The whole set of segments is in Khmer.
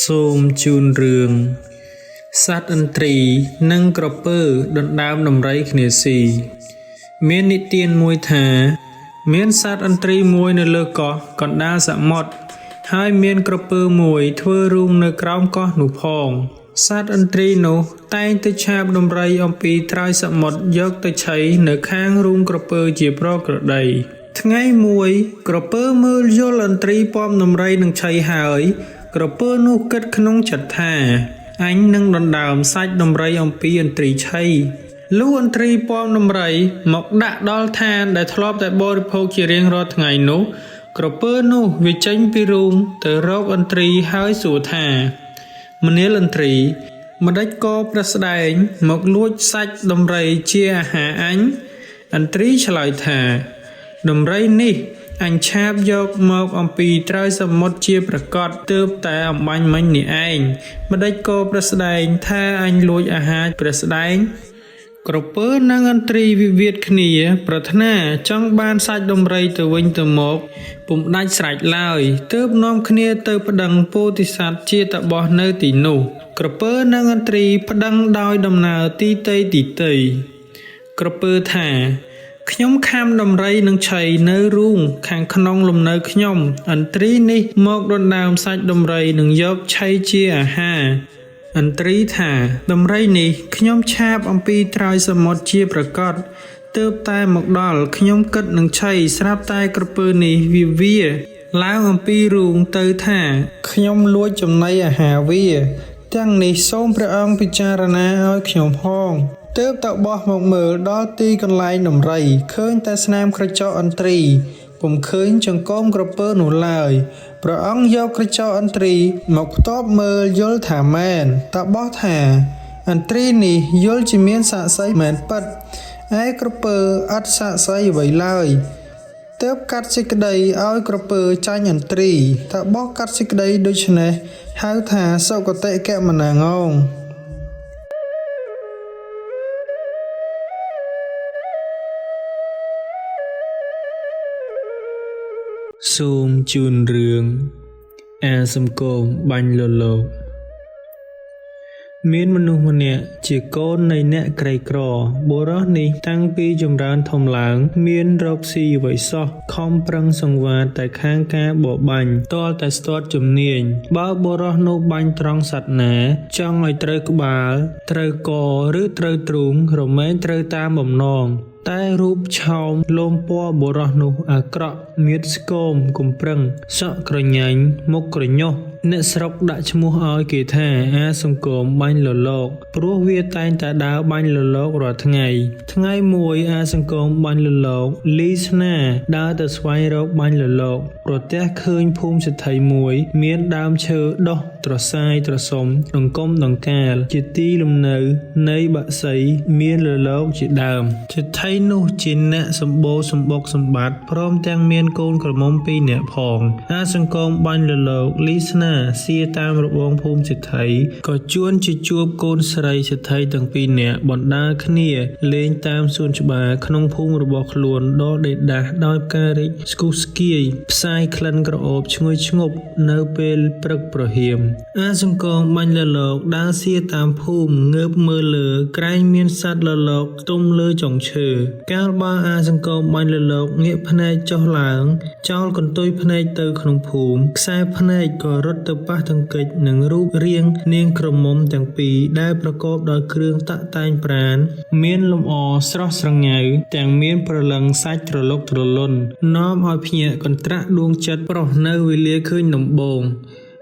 សូមជូនរឿងសត្វឥន្ទ្រីនិងក្រពើដណ្ដើមដំរីគ្នាស៊ីមាននិទានមួយថាមានសត្វឥន្ទ្រីមួយនៅលើកោះកណ្ដាលសមុទ្រហើយមានក្រពើមួយធ្វើរូងនៅក្រោមកោះនោះផងសត្វឥន្ទ្រីនោះតែងទៅឆាបដំរីអំពីត្រើយសមុទ្រយកទៅឆីនៅខាងរូងក្រពើជាប្រក្រតីថ្ងៃមួយក្រពើមើលយល់ឥន្ទ្រីពំដំរីនឹងឆីហើយក្រពើនោះគិតក្នុងចិត្តថាអញនឹងដណ្ដើមសាច់ដំរីអំពីឥន្ទ្រីឆីលុះឥន្ទ្រីពំដំរីមកដាក់ដល់ឋានដែលធ្លាប់តែបរិភោគជារៀងរាល់ថ្ងៃនោះក្រពើនោះវាចេញពីរូងទៅរកឥន្ទ្រីហើយសួរថាមនាលឥន្ទ្រីម្ដេចក៏ព្រះស្ដែងមកលួចសាច់ដំរីជាអាហារអញឥន្ទ្រីឆ្លើយថាដំរីនេះអញឆាបយកមកអំពីត្រើយសមុទ្រជាប្រកបទើបតែអំបញ្ញមិញនេះឯងម្ដេចក៏ព្រះស្ដែងថាអញលួចអាហារព្រះស្ដែងក្រពើនិងឥន្ទ្រីវិវាទគ្នាប្រាថ្នាចង់បានសាច់ដំរីទៅវិញទៅមកពុំដាច់ស្រេចឡើយទើបនាំគ្នាទៅប្តឹងពោធិសត្វជាតបោះនៅទីនោះក្រពើនិងឥន្ទ្រីប្តឹងដោយដំណើរទីតីក្រពើថាខ្ញុំខាំដំរីនឹងឆីនៅរូងខាងក្នុងលំនៅខ្ញុំឥន្ទ្រីនេះមកដណ្ដើមសាច់ដំរីនឹងយកឆីជាអាហារឥន្ទ្រីថាដំរីនេះខ្ញុំឆាបអំពីត្រើយសមុទ្រជាប្រកបទើបតែមកដល់ខ្ញុំគិតនឹងឆីស្រាប់តែក្រពើនេះវាឡើងអំពីរូងទៅថាខ្ញុំលួចចំណីអាហារវាទាំងនេះសូមព្រះអង្គពិចារណាឲ្យខ្ញុំផងទើបតបោះមកមើលដល់ទីកន្លែងដំរីឃើញតែស្នាមក្រចកឥន្ទ្រីពុំឃើញចង្កូមក្រពើនោះឡើយព្រះអង្គយកក្រចកឥន្ទ្រីមកផ្ទាប់មើលយល់ថាមែនតបោះថាឥន្ទ្រីនេះយល់ជាមានសាក្សីមែនពិតឯក្រពើអត់សាក្សីអ្វីឡើយទើបកាត់សេចក្តីឲ្យក្រពើចាញ់ឥន្ទ្រីតបោះកាត់សេចក្តីដូច្នេះហៅថាសុគតិកមនាងងសូមជូនរឿងអាសំគមបាញ់លលោកមានមនុស្សម្នាក់ជាកូននៃអ្នកក្រីក្របុរសនេះតាំងពីចម្រើនធំឡើងមានរកស៊ីអ្វីសោះខំប្រឹងសង្វាតតែខាងការបរបាញ់ទាល់តែស្ទាត់ជំនាញបើបុរសនោះបាញ់ត្រង់សត្វណាចង់ឲ្យត្រូវក្បាលត្រូវកឬត្រូវទ្រូងរមែងត្រូវតាមបំណងតែរូបឆោមលោមពណ៌បុរសនោះអាក្រក់មៀតស្គមកំប្រឹងសក់ក្រញាញ់មុខក្រញោះអ្នកស្រុកដាក់ឈ្មោះឲ្យគេថាអាសង្គមបាញ់លលោកព្រោះវាតែងតែដើរបាញ់លលោករាល់ថ្ងៃមួយអាសង្គមបាញ់លលោកលីស្នាដើរទៅស្វែងរកបាញ់លលោកប្រទះឃើញភូមិសេដ្ឋីមួយមានដើមឈើដុះត្រសាយត្រសុំដង្គំដង្កាលជាទីលំនៅនៃបក្សីមានលលោកជាដើមសេដ្ឋីនោះជាអ្នកសម្បូរសម្បុកសម្បត្តិព្រមទាំងមានកូនក្រមុំ2នាក់ផងអាសង្គមបាញ់លលោកលីស្នាសៀតាមរបងភូមិសេដ្ឋីក៏ជួនជាជួបកូនស្រីសេដ្ឋីទាំង2នាក់បណ្ដាលគ្នាលេងតាមសួនច្បារក្នុងភូមិរបស់ខ្លួនដ៏ដេដាស់ដោយផ្ការីកស្គុះស្គាយផ្សាយក្លិនក្រអូបឈ្ងុយឈ្ងប់នៅពេលព្រឹកប្រហៀមអាសង្គមបាញ់លលោកដើរសៀតាមភូមិងើបមើលលើក្រែងមានសត្វលលោកផ្ទុំលើចុងឈើកាលបើអាសង្គមបាញ់លលោកងាកភ្នែកចុះឡើងចោលកន្ទុយភ្នែកទៅក្នុងភូមិខ្សែភ្នែកក៏រត់ទៅប៉ះទង្គិចនឹងរូបរាងនាងក្រមុំទាំងពីរដែលប្រកបដោយគ្រឿងតាក់តែងប្រាណមានលម្អស្រស់ស្រងៅទាំងមានព្រលឹងសាច់ត្រលុកត្រលន់នាំឲ្យភ្ញាក់កន្ត្រាក់ដួងចិត្តប្រុសនៅវេលាឃើញដំបូង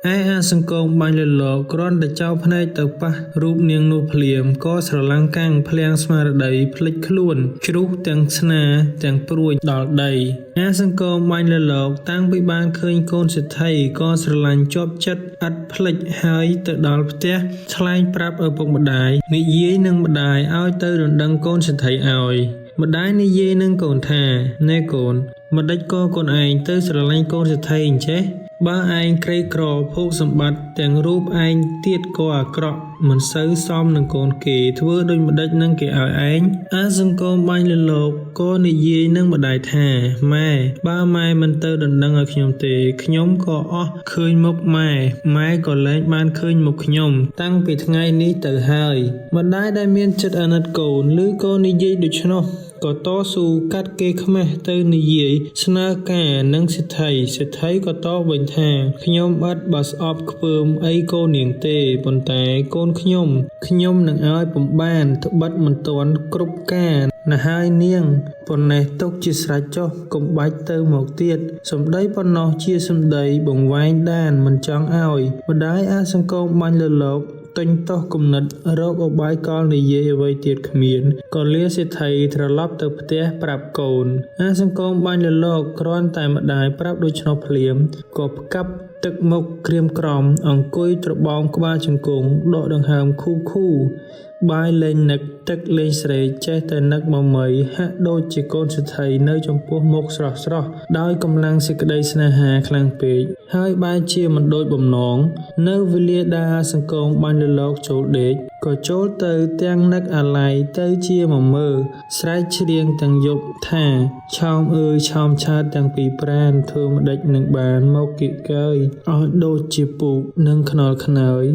ឯអាសង្គមបាញ់លលោកគ្រាន់តែចោលភ្នែកទៅប៉ះរូបនាងនោះភ្លាមក៏ស្រឡាំងកាំងភ្លៀងស្មារតីភ្លេចខ្លួនជ្រុះទាំងស្នាទាំងព្រួយដល់ដីអាសង្គមបាញ់លលោកតាំងពីបានឃើញកូនសេដ្ឋីក៏ស្រឡាញ់ជាប់ចិត្តឥតភ្លេចហើយទៅដល់ផ្ទះថ្លែងប្រាប់ឪពុកម្ដាយនិយាយនឹងម្ដាយឲ្យទៅដណ្ដឹងកូនសេដ្ឋីឲ្យម្ដាយនិយាយនឹងកូនថាណែកូនម្ដេចក៏កូនឯងទៅស្រឡាញ់កូនសេដ្ឋីអញ្ចេះ បើឯងក្រីក្រភោគសម្បត្តិទាំងរូបឯងទៀតក៏អាក្រក់មិនសូវសមនឹងកូនគេធ្វើដូចម្ដេចនឹងគេឲ្យឯងអាសង្គមបាញ់លលោកក៏និយាយនឹងម្ដាយថាម៉ែបើម៉ែមិនទៅដណ្ដឹងឲ្យខ្ញុំទេខ្ញុំក៏អស់ឃើញមុខម៉ែក៏លែងបានឃើញមុខខ្ញុំតាំងពីថ្ងៃនេះទៅហើយម្ដាយដែលមានចិត្តអាណិតកូនឬកូននិយាយដូច្នោះក៏តស៊ូកាត់គេខ្មេះទៅនិយាយស្នើការនឹងសិទ្ធិក៏តបវិញថាខ្ញុំឥតបើស្អប់ខ្ពើមអីកូននាងទេប៉ុន្តែកូនខ្ញុំនឹងឲ្យពំបានត្បិតមិនទាន់គ្រប់ការណាហើយនាងប៉ុណ្ណេះទុកជាស្រេចចុះកុំបាច់ទៅមកទៀតសម្ដីប៉ុណ្ណោះជាសម្ដីបង្វែងដានមិនចង់ឲ្យម្ដាយអាសង្គមបាញ់លលោកទិញតោះគំនិតរកអបាយកលនិយាយអ្វីទៀតគ្មានក៏លាសិទ្ធិត្រឡប់ទៅផ្ទះប្រាប់កូនអាសង្គមបាញ់លលោកគ្រាន់តែម្ដាយប្រាប់ដូច្នោះភ្លាមក៏ផ្កាប់ទឹកមុខក្រៀមក្រំអង្គុយត្របោងក្បាលជង្គង់ដកដង្ហើមខូបាយលេងនឹកទឹកលេងស្រែកចេះតែនឹកមកមីហាក់ដូចជាកូនសិទ្ធិនៅចំពោះមុខស្រស់ដោយកម្លាំងសេចក្តីស្នេហាខ្លាំងពេកហើយបែរជាមិនដូចបំណងនៅវេលាដែលសង្គមបាញ់លលោកចូលដេកក៏ចូលទៅទាំងនឹកអាល័យទៅជាមកមើលស្រែកច្រៀងទាំងយប់ថាឆោមអើយឆោមឆាតទាំងពីរប្រានធ្វើម្ដេចនឹងបានមកគៀកកើយអស់ដូចជាពូកនឹងខ្នល់ខ្នើយ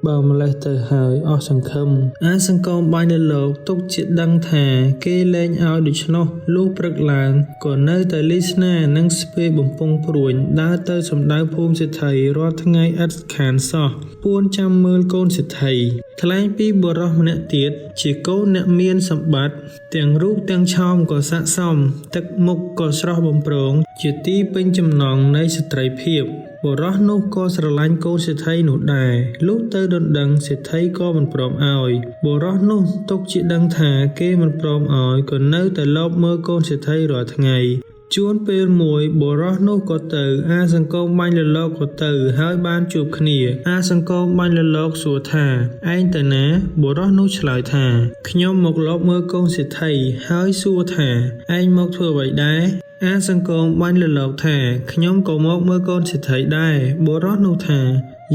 បើម្លេះទៅហើយអស់សង្ឃឹមអាសង្គមបាញ់លលោកទុកជាដឹងថាគេលែងឲ្យដូច្នោះលុះព្រឹកឡើងក៏នៅតែលីស្នានិងស្ពេបំពង់ព្រួញដើរទៅសម្ដៅភូមិសេដ្ឋីរាល់ថ្ងៃឥតខានសោះពួនចាំមើលកូនសេដ្ឋីថ្លែងពីបុរសម្នាក់ទៀតជាកូនអ្នកមានសម្បត្តិទាំងរូបទាំងឆោមក៏ស័ក្តិសមទឹកមុខក៏ស្រស់បំព្រងជាទីពេញចំណងនៃស្ត្រីភាពបុរសនោះក៏ស្រឡាញ់កូនសេដ្ឋីនោះដែរលុះទៅដណ្ដឹងសេដ្ឋីក៏មិនព្រមឲ្យបុរសនោះទុកជាដឹងថាគេមិនព្រមឲ្យក៏នៅតែលបមើលកូនសេដ្ឋីរាល់ថ្ងៃជួនពេលមួយបុរសនោះក៏ទៅអាសង្គមបាញ់លលោកក៏ទៅហើយបានជួបគ្នាអាសង្គមបាញ់លលោកសួរថាឯងទៅណាបុរសនោះឆ្លើយថាខ្ញុំមកលបមើលកូនសេដ្ឋីហើយសួរថាឯងមកធ្វើអ្វីដែរអាសង្គមបាញ់លលោកថាខ្ញុំក៏មកមើលកូនសេដ្ឋីដែរបុរសនោះថា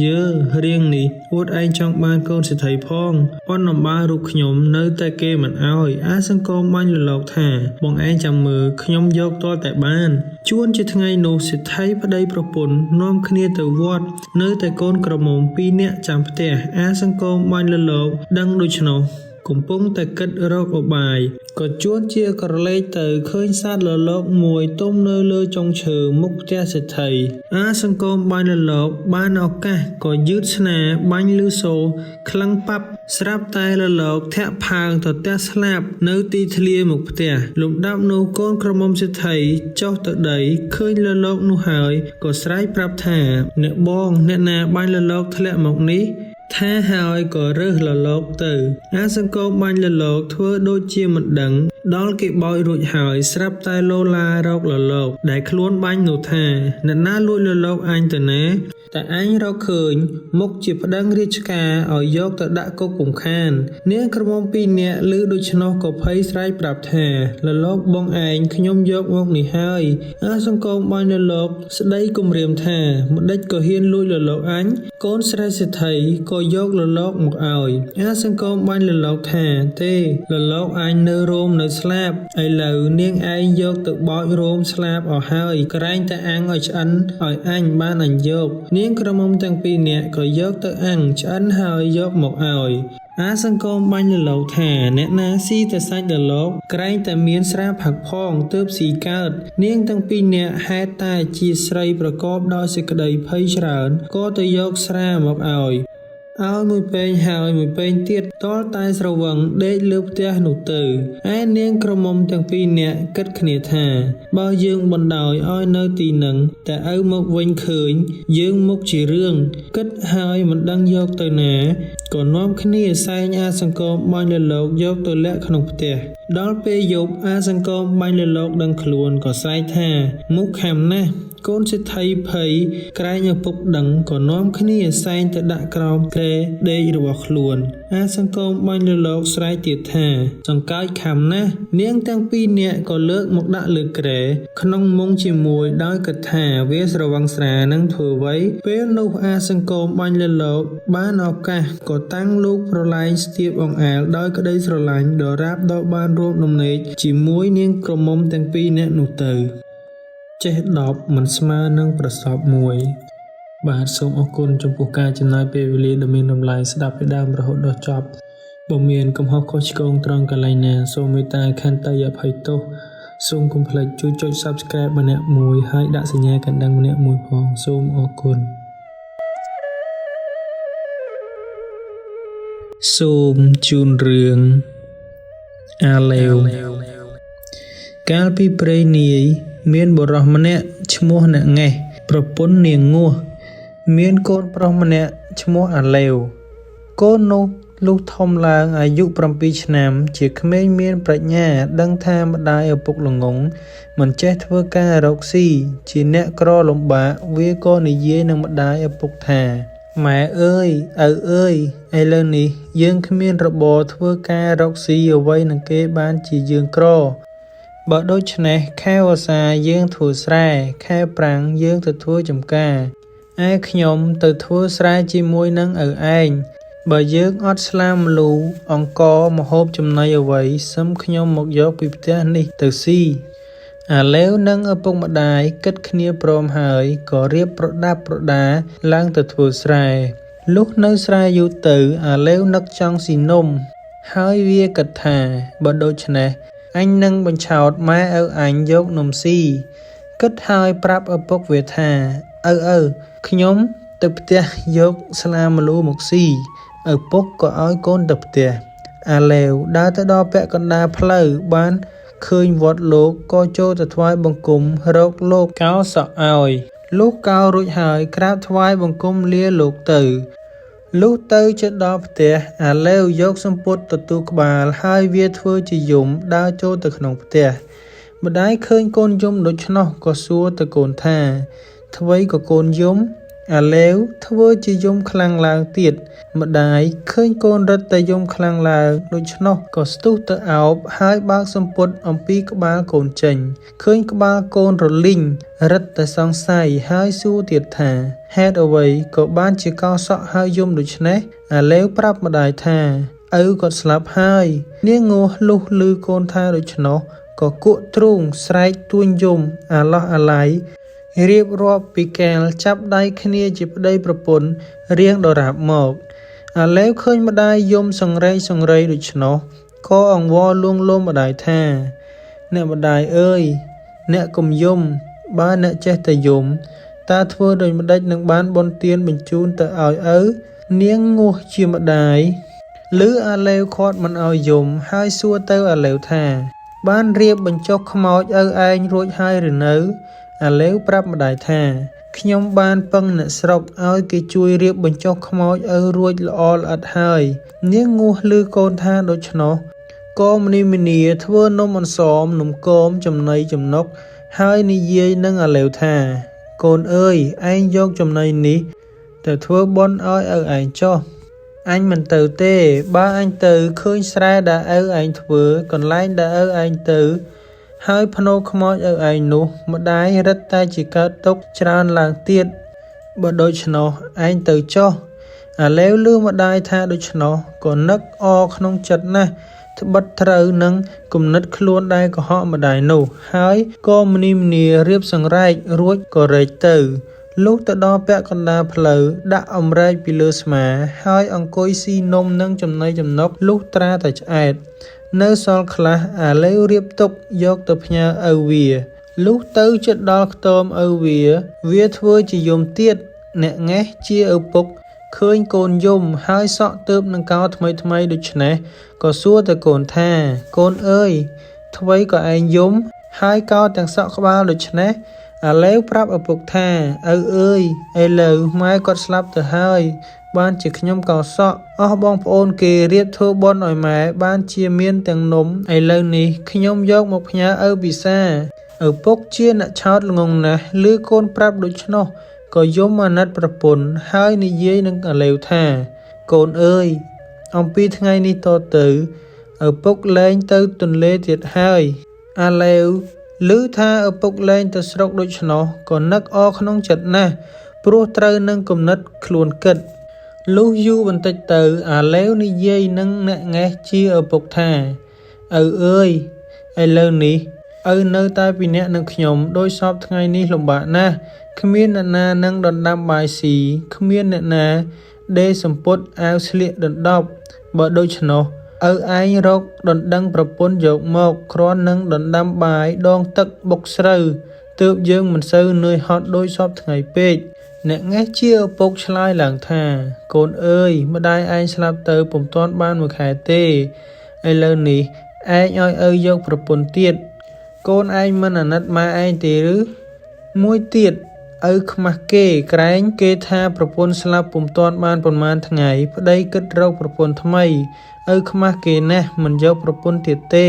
យើរៀងនេះអួតឯងចង់បានកូនសេដ្ឋីផងប៉ុន្តែបើរូបខ្ញុំនៅតែគេមិនអោយអាសង្គមបាញ់លលោកថាបងឯងចាំមើលខ្ញុំយកទាល់តែបានជួនជាថ្ងៃនោះសេដ្ឋីប្តីប្រពន្ធនាំគ្នាទៅវត្តនៅតែកូនក្រមុំ2នាក់ចាំផ្ទះអាសង្គមបាញ់លលោកដឹងដូច្នោះកំពុងតែគិតរកឧបាយក៏ជួនជាក្រឡេកទៅឃើញសត្វលលោកមួយទុំនៅលើចុងឈើមុខផ្ទះសេដ្ឋីអាសង្គមបាញ់លលោកបានឱកាសក៏យឺតស្នាបាញ់លឺសូរខ្លាំងប៉ាប់ស្រាប់តែលលោកធាក់ផើងទៅទះស្លាប់នៅទីធ្លាមុខផ្ទះលំដាប់នោះកូនក្រមុំសេដ្ឋីចុះទៅដីឃើញលលោកនោះហើយក៏ស្រែកប្រាប់ថាអ្នកបងអ្នកណាបាញ់លលោកធ្លាក់មកនេះថាហើយក៏រើសលលោកទៅអាសង្គមបាញ់លលោកធ្វើដូចជាមិនដឹងដល់គេបោចរួចហើយស្រាប់តែលោឡារកលលោកដែលខ្លួនបាញ់នោះថាអ្នកណាលួចលលោកអញទៅណាតែអញរកឃើញមុខជាប្តឹងរាជការឲ្យយកទៅដាក់គុកពុំខាននាងក្រមុំ2នាក់ឮដូច្នោះក៏ភ័យស្រែកប្រាប់ថាលលោកបងឯងខ្ញុំយកមកនេះហើយអាសង្គមបាញ់លលោកស្ដីគំរាមថាម្ដេចក៏ហ៊ានលួចលលោកអញកូនស្រីសេដ្ឋីក៏យកលលោកមកឲ្យអាសង្គមបាញ់លលោកថាទេលលោកអញនៅរោមនៅស្លាប់ឥឡូវនាងឯងយកទៅបោចរោមស្លាប់អស់ហើយក្រែងតែអាំងឲ្យឆ្អិនឲ្យអញបានអញយកនាងក្រមុំទាំង2នាក់ក៏យកទៅអាំងឆ្អិនហើយយកមកឲ្យអាសង្គមបាញ់លលោកថាអ្នកណាស៊ីតែសាច់លលោកក្រែងតែមានស្រាផឹកផងទើបស៊ីកើតនាងទាំង2នាក់ហេតុតែជាស្រីប្រកបដោយសេចក្តីភ័យច្រើនក៏ទៅយកស្រាមកឲ្យមួយពេងហើយមួយពេងទៀតតលតែស្រវឹងដេកលើផ្ទះនោះទៅឯនាងក្រមុំទាំង2នាក់គិតគ្នាថាបើយើងបណ្ដោយឲ្យនៅទីនឹងតែឪមកវិញឃើញយើងមុខជារឿងគិតហើយមិនដឹងយកទៅណាក៏នាំគ្នាសែងអាសង្គមបាញ់លលោកយកទៅលាក់ក្នុងផ្ទះដល់ពេលយប់អាសង្គមបាញ់លលោកដឹងខ្លួនក៏ស្រែកថាមុខខំណាស់កូនសេដ្ឋីភ័យក្រែងឪពុកដឹងក៏នាំគ្នាសែងទៅដាក់ក្រោមគ្រែដេករបស់ខ្លួន អាសង្គមបាញ់លើលោកស្រែកទៀតថាសង្កោចខំណាស់នាងទាំងពីរនាក់ក៏លើកមកដាក់លើគ្រែក្នុងមុងជាមួយដោយគិតថាវាស្រវឹងស្រានឹងធ្វើអ្វីពេលនោះអាសង្គមបាញ់លើលោកបានឱកាសក៏តាំងលោកប្រឡែងស្ទាបអង្អែលដោយក្តីស្រឡាញ់ដរាបដល់បានរួមដំណេកជាមួយនាងក្រមុំទាំងពីរនាក់នោះទៅចេះ10មិនស្មើនឹងប្រសព1បាទសូមអរគុណចំពោះការចំណាយពេលវេលាដ៏មានតម្លៃស្ដាប់ពីដើមរហូតដល់ចប់បើមានកំហុសខុសឆ្គងត្រង់កន្លែងណាសូមមេត្តាខន្តីអភ័យទោសសូមកុំភ្លេចជួយចុច Subscribe ម្នាក់មួយហើយដាក់សញ្ញាកណ្ដឹងម្នាក់មួយផងសូមអរគុណសូមជូនរឿងអាឡេវកាលពីព្រៃនាយមានបុរសម្នាក់ឈ្មោះអ្នកងេះប្រពន្ធនាងងោះមានកូនប្រុសម្នាក់ឈ្មោះអាឡេវកូននោះលុះធំឡើងអាយុ7ឆ្នាំជាក្មេងមានប្រាជ្ញាដឹងថាម្ដាយឪពុកល្ងង់មិនចេះធ្វើការរកស៊ីជាអ្នកក្រលំបាកវាក៏និយាយនឹងម្ដាយឪពុកថាម៉ែអើយឪអើយឥឡូវនេះយើងគ្មានរបរធ្វើការរកស៊ីអ្វីនឹងគេបានជាយើងក្របើដូច្នេះខែវស្សាយើងធ្វើស្រែខែប្រាំងយើងទៅធ្វើចំការឯខ្ញុំទៅធ្វើស្រែជាមួយនឹងឪឯងបើយើងអត់ស្លាម្លូអង្គម្ហូបចំណីអ្វីសឹមខ្ញុំមកយកពីផ្ទះនេះទៅស៊ីអាឡេវនិងឪពុកម្ដាយគិតគ្នាព្រមហើយក៏រៀបប្រដាប់ប្រដាឡើងទៅធ្វើស្រែលុះនៅស្រែយូរទៅអាឡេវនឹកចង់ស៊ីនំហើយវាគិតថាបើដូច្នេះអញនឹងបញ្ឆោតម៉ែឪអញយកនំស៊ីគិតហើយប្រាប់ឪពុកវាថាឪខ្ញុំទៅផ្ទះយកស្លាម្លូមកស៊ីឪពុកក៏ឲ្យកូនទៅផ្ទះអាឡេវដើរទៅដល់ពាក់កណ្ដាលផ្លូវបានឃើញវត្តលោកក៏ចូលទៅថ្វាយបង្គំរកលោកកោសក់ឲ្យលុះកោរួចហើយក្រាបថ្វាយបង្គំលាលោកទៅលុះទៅជិតដល់ផ្ទះអាឡេវយកសំពត់ទទួលក្បាលហើយវាធ្វើជាយំដើរចូលទៅក្នុងផ្ទះម្ដាយឃើញកូនយំដូច្នោះក៏សួរទៅកូនថាអ្វីក៏កូនយំអាឡេវធ្វើជាយំខ្លាំងឡើងទៀតម្ដាយឃើញកូនរត់តែយំខ្លាំងឡើងដូច្នោះក៏ស្ទុះទៅអោបហើយបើកសំពត់អំពីក្បាលកូនចេញឃើញក្បាលកូនរលីងរឹតតែសង្ស័យហើយសួរទៀតថាហេតុអ្វីក៏បានជាកោសក់ហើយយំដូច្នេះអាឡេវប្រាប់ម្ដាយថាឪគាត់ស្លាប់ហើយនាងងោះលុះឮកូនថាដូច្នោះក៏គក់ទ្រូងស្រែកទួញយំអាឡោះអាឡៃរៀបរាប់ពីកាលចាប់ដៃគ្នាជាប្តីប្រពន្ធរៀងដរាបមកអាឡេវឃើញម្ដាយយំសង្រេងដូច្នោះក៏អង្វរលួងលោមម្ដាយថាអ្នកម្ដាយអើយអ្នកកុំយំបើអ្នកចេះតែយំតើធ្វើដូចម្ដេចនឹងបានបុណ្យទានបញ្ជូនទៅឲ្យឪនាងងោះជាម្ដាយឮអាឡេវខាត់មិនឲ្យយំហើយសួរទៅអាឡេវថាបានរៀបបញ្ចុះខ្មោចឪឯងរួចហើយឬនៅអាឡេវប្រាប់ម្ដាយថាខ្ញុំបានពឹងអ្នកស្រុកឲ្យគេជួយរៀបបញ្ចុះខ្មោចឪរួចល្អល្អិតហើយនាងងោះឮកូនថាដូច្នោះក៏ម្នីធ្វើនំអន្សមនំគមចំណីចំណុកហើយនិយាយនឹងអាឡេវថាកូនអើយឯងយកចំណីនេះទៅធ្វើបុណ្យឲ្យឪឯងចុះអញមិនទៅទេបើអញទៅឃើញស្រែដែលឪឯងធ្វើកន្លែងដែលឪឯងទៅហើយភ្នោខ្មោចឪឯងនោះម្ដាយរឹតតែជាកើតទុកច្រើនឡើងទៀតបើដូច្នោះឯងទៅចុះអាឡេវឮម្ដាយថាដូច្នោះក៏នឹកអក្នុងចិត្តណាស់ត្បិតត្រូវនឹងគំនិតខ្លួនដែលកុហកម្ដាយនោះហើយក៏ម្នីរៀបសង្រែករួចក៏រែកទៅលុះទៅដល់ពាក់កណ្ដាលផ្លូវដាក់អម្រែកពីលើស្មាហើយអង្គុយស៊ីនំនឹងចំណីចំណុកលុះត្រាតែឆ្អែតនៅសល់ខ្លះអាឡេវរៀបទុកយកទៅផ្ញើឪវាលុះទៅជិតដល់ខ្ទមឪវាធ្វើជាយំទៀតអ្នកងេះជាឪពុកឃើញកូនយំហើយសក់ទើបនឹងកោថ្មីដូច្នេះក៏សួរទៅកូនថាកូនអើយអ្វីក៏ឯងយំហើយកោទាំងសក់ក្បាលដូច្នេះអាឡេវប្រាប់ឪពុកថាឪអើយឥឡូវម៉ែគាត់ស្លាប់ទៅហើយបានជាខ្ញុំកោសក់អស់បងប្អូនគេរៀបធ្វើបុណ្យឲ្យម៉ែបានជាមានទាំងនំឥឡូវនេះខ្ញុំយកមកផ្ញើឪពិសាឪពុកជាអ្នកឆោតល្ងងណាស់ឮកូនប្រាប់ដូច្នោះក៏យំអាណិតប្រពន្ធហើយនិយាយនឹងអាឡេវថាកូនអើយ អំពីថ្ងៃនេះតទៅឪពុកលែងទៅទន្លេទៀតហើយអាឡែវឮថាឪពុកលែងទៅស្រុកដូច្នោះក៏នឹកអរក្នុងចិត្តណាស់ព្រោះត្រូវនឹងគំនិតខ្លួនគិតលុះយូរបន្តិចទៅអាឡែវនិយាយនឹងអ្នកងេះជាឪពុកថាឪអើយឥឡូវនេះឪនៅតែពីអ្នកនឹងខ្ញុំដោយសពថ្ងៃនេះលំបាកណាស់គ្មានអ្នកណានឹងដណ្ដាំបាយស៊ីគ្មានអ្នកណាដេសម្ពុតអាវស្លៀកដណ្ដប់បើដូច្នោះឪឯងរកដណ្ដឹងប្រពន្ធយកមកគ្រាន់នឹងដណ្ដាំបាយដងទឹកបុកស្រូវទើបយើងមិនសូវនឿយហត់ដោយសពថ្ងៃពេកអ្នកងេះជាឪពុកឆ្លើយឡើងថាកូនអើយម្ដាយឯងស្លាប់ទៅពុំទាន់បានមួយខែទេឥឡូវនេះឯងឲ្យឪយកប្រពន្ធទៀតកូនឯងមិនអាណិតម៉ែឯងទេឬមួយទៀតឪខ្មាស់គេក្រែងគេថាប្រពន្ធស្លាប់ពុំទាន់បានប៉ុន្មានថ្ងៃប្តីគិតរកប្រពន្ធថ្មីឪខ្មាស់គេណាស់មិនយកប្រពន្ធទៀតទេ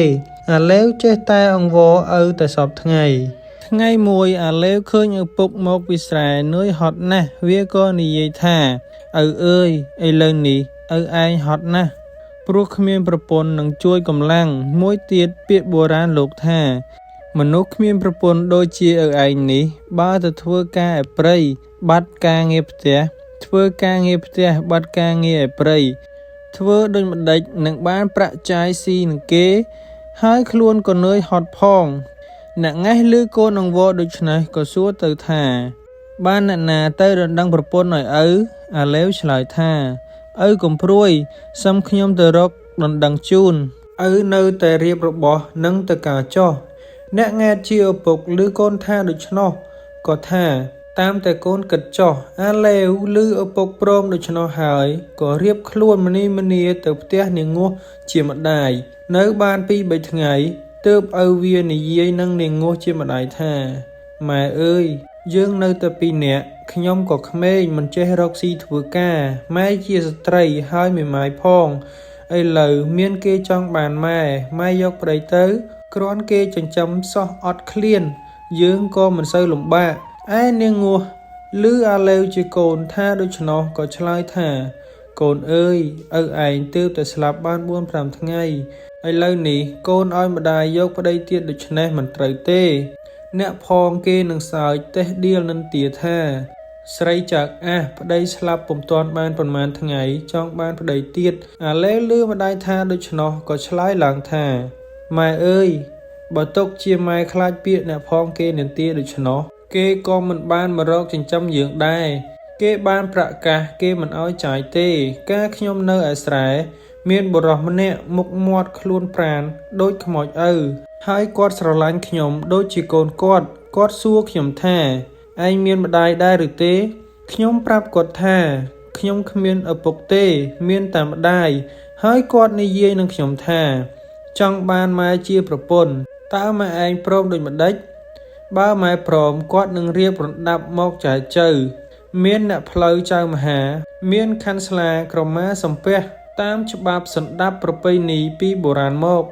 អាឡែវចេះតែអង្វរឪតែសពថ្ងៃមួយអាឡែវឃើញឪពុកមកពីស្រែនឿយហត់ណាស់វាក៏និយាយថាឪអើយឥឡូវនេះឪឯងហត់ណាស់ព្រោះគ្មានប្រពន្ធនឹងជួយកម្លាំងមួយទៀតពាក្យបុរាណលោកថាមនុស្សគ្មានប្រពន្ធដូចជាឪឯងនេះបើទៅធ្វើការឯព្រៃបាត់ការងារផ្ទះធ្វើការងារផ្ទះបាត់ការងារឯព្រៃធ្វើដូចម្ដេចនឹងបានប្រាក់ចាយស៊ីនឹងគេហើយខ្លួនក៏នឿយហត់ផងអ្នកងេះឮកូនអង្វរដូច្នេះក៏សួរទៅថាបានអ្នកណាទៅដណ្ដឹងប្រពន្ធឲ្យឪអាឡែវឆ្លើយថាឪកំព្រួយសុំខ្ញុំទៅរកដណ្ដឹងជូនឪនៅតែរៀបរបស់នឹងទៅការចុះអ្នកង៉ែតជាឪពុកឮកូនថាដូច្នោះក៏ថាតាមតែកូនគិតចុះអាឡែវឮឪពុកព្រមដូច្នោះហើយក៏រៀបខ្លួនម្នីម្នាទៅផ្ទះនាងងោះជាម្ដាយនៅបាន2-3ថ្ងៃទើបឪវានិយាយនឹងនាងងោះជាម្ដាយថាម៉ែអើយយើងនៅតែ2នាក់ខ្ញុំក៏ក្មេងមិនចេះរកស៊ីធ្វើការម៉ែជាស្ត្រីហើយមេម៉ាយផងឥឡូវមានគេចង់បានម៉ែយកប្តីទៅគ្រាន់គេចិញ្ចឹមសោះអត់ឃ្លានយើងក៏មិនសូវលំបាកឯនាងងោះឮអាឡែវជាកូនថាដូច្នោះក៏ឆ្លើយថាកូនអើយឪឯងទើបតែស្លាប់បាន 4-5 ថ្ងៃឥឡូវនេះកូនឲ្យម្ដាយយកប្តីទៀតដូច្នេះមិនត្រូវទេអ្នកផងគេនឹងសើចតេះដៀលនឹងទាថាស្រីចាក់ប្តីស្លាប់ពុំទាន់បានប៉ុន្មានថ្ងៃចង់បានប្តីទៀតអាឡែវឮម្ដាយថាដូច្នោះក៏ឆ្លើយឡើងថាម៉ែអើយបើទុកជាម៉ែខ្លាចពាក្យអ្នកផងគេនិន្ទាដូច្នោះគេក៏មិនបានមករកចិញ្ចឹមយើងដែរគេបានប្រកាសគេមិនឲ្យចាយទេការខ្ញុំនៅឯស្រែមានបុរសម្នាក់មុខមាត់ខ្លួនប្រានដូចខ្មោចឪហើយគាត់ស្រឡាញ់ខ្ញុំដូចជាកូនគាត់សួរខ្ញុំថាឯងមានម្ដាយដែរឬទេខ្ញុំប្រាប់គាត់ថាខ្ញុំគ្មានឪពុកទេមានតែម្ដាយហើយគាត់និយាយនឹងខ្ញុំថាចង់បានម៉ែជាប្រពន្ធតើម៉ែឯងព្រមដូចម្ដេចបើម៉ែព្រមគាត់នឹងរៀបរណ្ដាប់មកចែកចៅមានអ្នកផ្លូវចៅមហាមានខាន់ស្លាក្រមាសំពះតាមច្បាប់សណ្ដាប់ប្រពៃណីពីបុរាណមក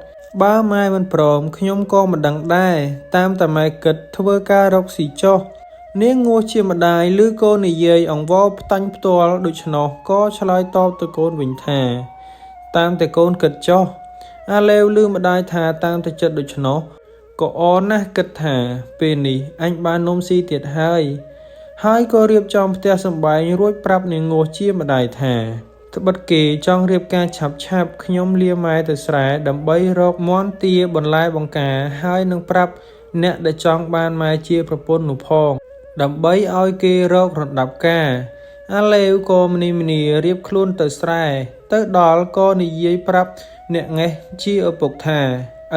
បើម៉ែមិនព្រមខ្ញុំក៏មិនដឹងដែរតាមតែម៉ែគិតធ្វើការរកស៊ីចុះនាងងោះជាម្ដាយឬកូននិយាយអង្វរផ្តាញ់ផ្ទាល់ដូច្នោះក៏ឆ្លើយតបទៅកូនវិញថាតាមតែកូនគិតចុះអាឡែវឮម្ដាយថាតាមតែចិត្តដូច្នោះក៏អរណាស់គិតថាពេលនេះអញបាននំស៊ីទៀតហើយក៏រៀបចំផ្ទះសម្បែងរួចប្រាប់នាងងោះជាម្ដាយថាត្បិតគេចង់រៀបការឆាប់ខ្ញុំលាម៉ែទៅស្រែដើម្បីរកមាន់ទាបន្លែបង្ការហើយនឹងប្រាប់អ្នកដែលចង់បានម៉ែជាប្រពន្ធនោះផងដើម្បីឲ្យគេរករណ្ដាប់ការអាឡែវក៏ម្នីម្នារៀបខ្លួនទៅស្រែទៅដល់ក៏និយាយប្រាប់អ្នកងេះជាឪពុកថា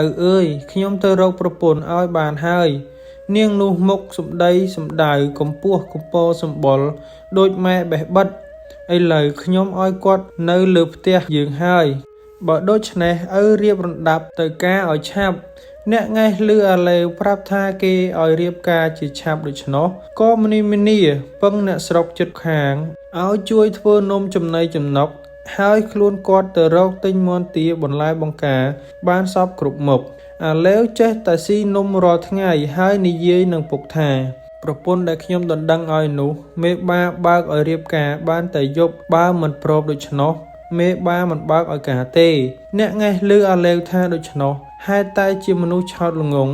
ឪអើយខ្ញុំទៅរកប្រពន្ធឲ្យបានហើយនាងនោះមុខសម្ដីសម្ដៅកំពស់កំពរសម្បុរដូចម៉ែបេះបិទឥឡូវខ្ញុំឲ្យគាត់នៅលើផ្ទះយើងហើយបើដូច្នេះឪរៀបរណ្ដាប់ទៅការឲ្យឆាប់អ្នកងេះឮអាឡែវប្រាប់ថាគេឲ្យរៀបការជាឆាប់ដូច្នោះក៏ម្នីម្នាពឹងអ្នកស្រុកជិតខាងឲ្យជួយធ្វើនំចំណីចំណុកហើយខ្លួនគាត់ទៅរកទិញមាន់ទាបន្លែបង្ការបានសពគ្រប់មុខអាឡែវចេះតែស៊ីនំរាល់ថ្ងៃហើយនិយាយនឹងពុកថាប្រពន្ធដែលខ្ញុំដណ្ដឹងឲ្យនោះមេបាបើកឲ្យរៀបការបានតែយប់បើមិនព្រមដូច្នោះ មេបាមិនបើកឲ្យការទេអ្នកងេះលឺអាឡេវថាដូច្នោះហេតុតែជាមនុស្សឆោតល្ងង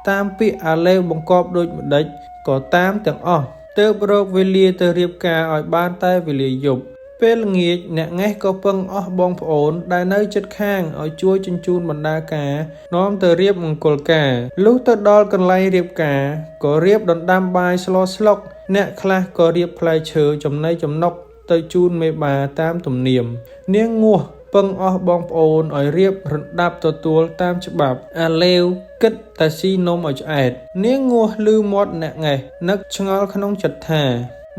តាមពាក្យអាឡេវបង្កប់ដូចម្ដេចក៏តាមទាំងអស់ទើបរកវេលាទៅរៀបការឲ្យបានតែវេលាយប់ពេលល្ងាចអ្នកងេះក៏ពឹងអស់បងប្អូនដែលនៅជិតខាងឲ្យជួយជញ្ជូនបណ្ដាការនាំទៅរៀបមង្គលការលុះទៅដល់កន្លែងរៀបការក៏រៀបដណ្ដាំបាយស្លស្លុកអ្នកខ្លះក៏រៀបផ្លែឈើចំណីចំណុកទៅជូនមេបាតាមទំនៀមនាងងាស់ពឹងអស់បងប្អូនឲ្យរៀបរណ្ដាប់ទទួលតាមច្បាប់អាឡេវគិតតែស៊ីនំឲ្យឆ្អែតនាងងាស់ឮមាត់អ្នកងេះនឹកឆ្ងល់ក្នុងចិត្តថា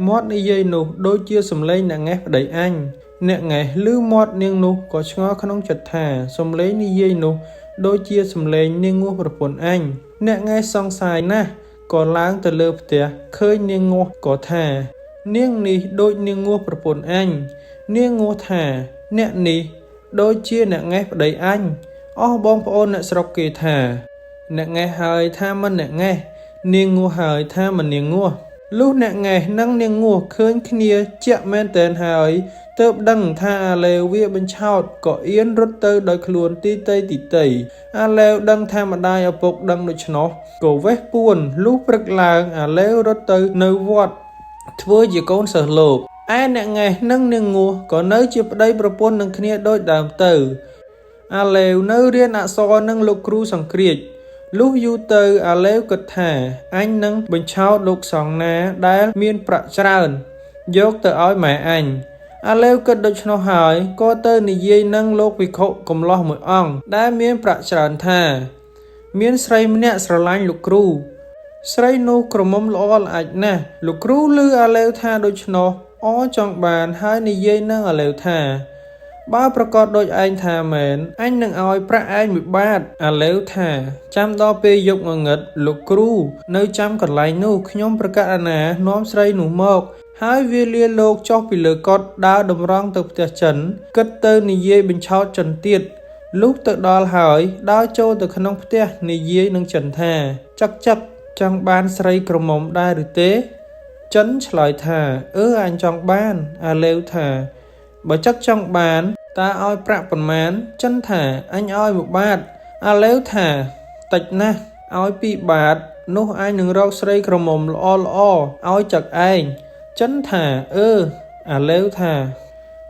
មាត់និយាយនោះដូចជាសំឡេងអ្នកងេះប្តីអញអ្នកងេះឮមាត់នាងនោះក៏ឆ្ងល់ក្នុងចិត្តថាសំឡេងនិយាយនោះដូចជាសំឡេងនាងងាស់ប្រពន្ធអញអ្នកងេះសង្ស័យណាស់ក៏ឡើងទៅលើផ្ទះឃើញនាងងាស់ក៏ថានាងនេះដូចនាងងាស់ប្រពន្ធអញនាងងាស់ថាអ្នកនេះដូចជាអ្នកងេះប្តីអញអស់បងប្អូនអ្នកស្រុកគេថាអ្នកងេះហើយថាមិនអ្នកងេះនាងងាស់ហើយថាមិននាងងាស់លុះអ្នកងេះនិងនាងងាស់ឃើញគ្នាជាក់មែនទែនហើយទើបដឹងថាអាឡេវវាបញ្ឆោតក៏អៀនរត់ទៅដោយខ្លួនទីតីអាឡេវដឹងថាម្ដាយឪពុកដឹងដូច្នោះក៏វេះពួនលុះព្រឹកឡើងអាឡេវរត់ទៅនៅវត្តធ្វើជាកូនសិស្សលោកឯអ្នកងេះនិងនាងងាស់ក៏នៅជាប្តីប្រពន្ធនឹងគ្នាដូចដើមទៅអាឡេវនៅរៀនអក្សរនឹងលោកគ្រូសង្គ្រាចលុះយូរទៅអាឡេវគិតថាអញនឹងបញ្ឆោតលោកសង្ឃណាដែលមានប្រាក់ច្រើនយកទៅឲ្យម៉ែអញអាឡេវគិតដូច្នោះហើយក៏ទៅនិយាយនឹងលោកភិក្ខុកំឡោះមួយអង្គដែលមានប្រាក់ច្រើនថាមានស្រីម្នាក់ស្រឡាញ់លោកគ្រូស្រីនោះក្រមុំល្អល្អឯកណាស់លោកគ្រូឮអាឡេវថាដូច្នោះអចង់បានហើយនិយាយនឹងអាឡេវថាបើប្រកាសដូចឯងថាមែនអញនឹងឲ្យប្រាក់ឯងមួយបាតអាឡេវថាចាំដល់ពេលយប់ងងឹតលោកគ្រូនៅចាំកន្លែងនោះខ្ញុំប្រកាសអាណានាំស្រីនោះមកហើយវាលាលោកចុះពីលើកុដដើរតម្រង់ទៅផ្ទះចិនគិតទៅនិយាយបញ្ឆោតចិនទៀតលុះទៅដល់ហើយដើរចូលទៅក្នុងផ្ទះនិយាយនឹងចិនថាចឹកចង់បានស្រីក្រមុំដែរឬទេចិនឆ្លើយថាអញចង់បានអាឡេវថាបើចឹកចង់បានតើឲ្យប្រាក់ប៉ុន្មានចិនថាអញឲ្យ1បាតអាឡេវថាតិចណាស់ឲ្យ2បាតនោះអញនឹងរកស្រីក្រមុំល្អឲ្យចឹកឯងចិនថាអាឡេវថា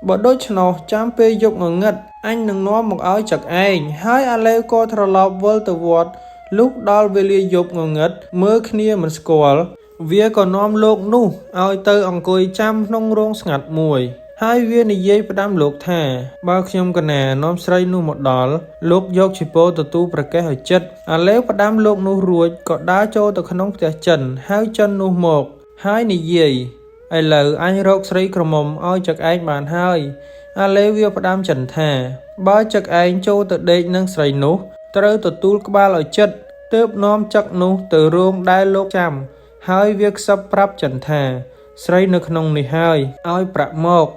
បើដូច្នោះចាំពេលយប់ងងឹតអញនឹងនាំមកឲ្យចឹកឯងហើយអាឡេវក៏ត្រឡប់វិលទៅវត្តលុះដល់វេលាយប់ងងឹតមើលគ្នាមិនស្គាល់វាក៏នាំលោកនោះឲ្យទៅអង្គុយចាំក្នុងរោងស្ងាត់មួយហើយវានិយាយផ្ដាំលោកថាបើខ្ញុំកណានាំស្រីនោះមកដល់លោកយកជីពោទទួលប្រកេះឲ្យចិត្តអាឡេវផ្ដាំលោកនោះរួចក៏ដើរចូលទៅក្នុងផ្ទះចិនហើយចិននោះមកហើយនិយាយឥឡូវអញរកស្រីក្រមុំឲ្យចឹកឯងបានហើយអាឡេវវាផ្ដាំចិនថាបើចឹកឯងចូលទៅដេកនឹងស្រីនោះត្រូវទទួលក្បាលឲ្យចិត្តទើបនាំចឹកនោះទៅរោងដែលលោកចាំហើយវាខ្សឹបប្រាប់ចិនថាស្រីនៅក្នុងនេះហើយឲ្យប្រាក់មក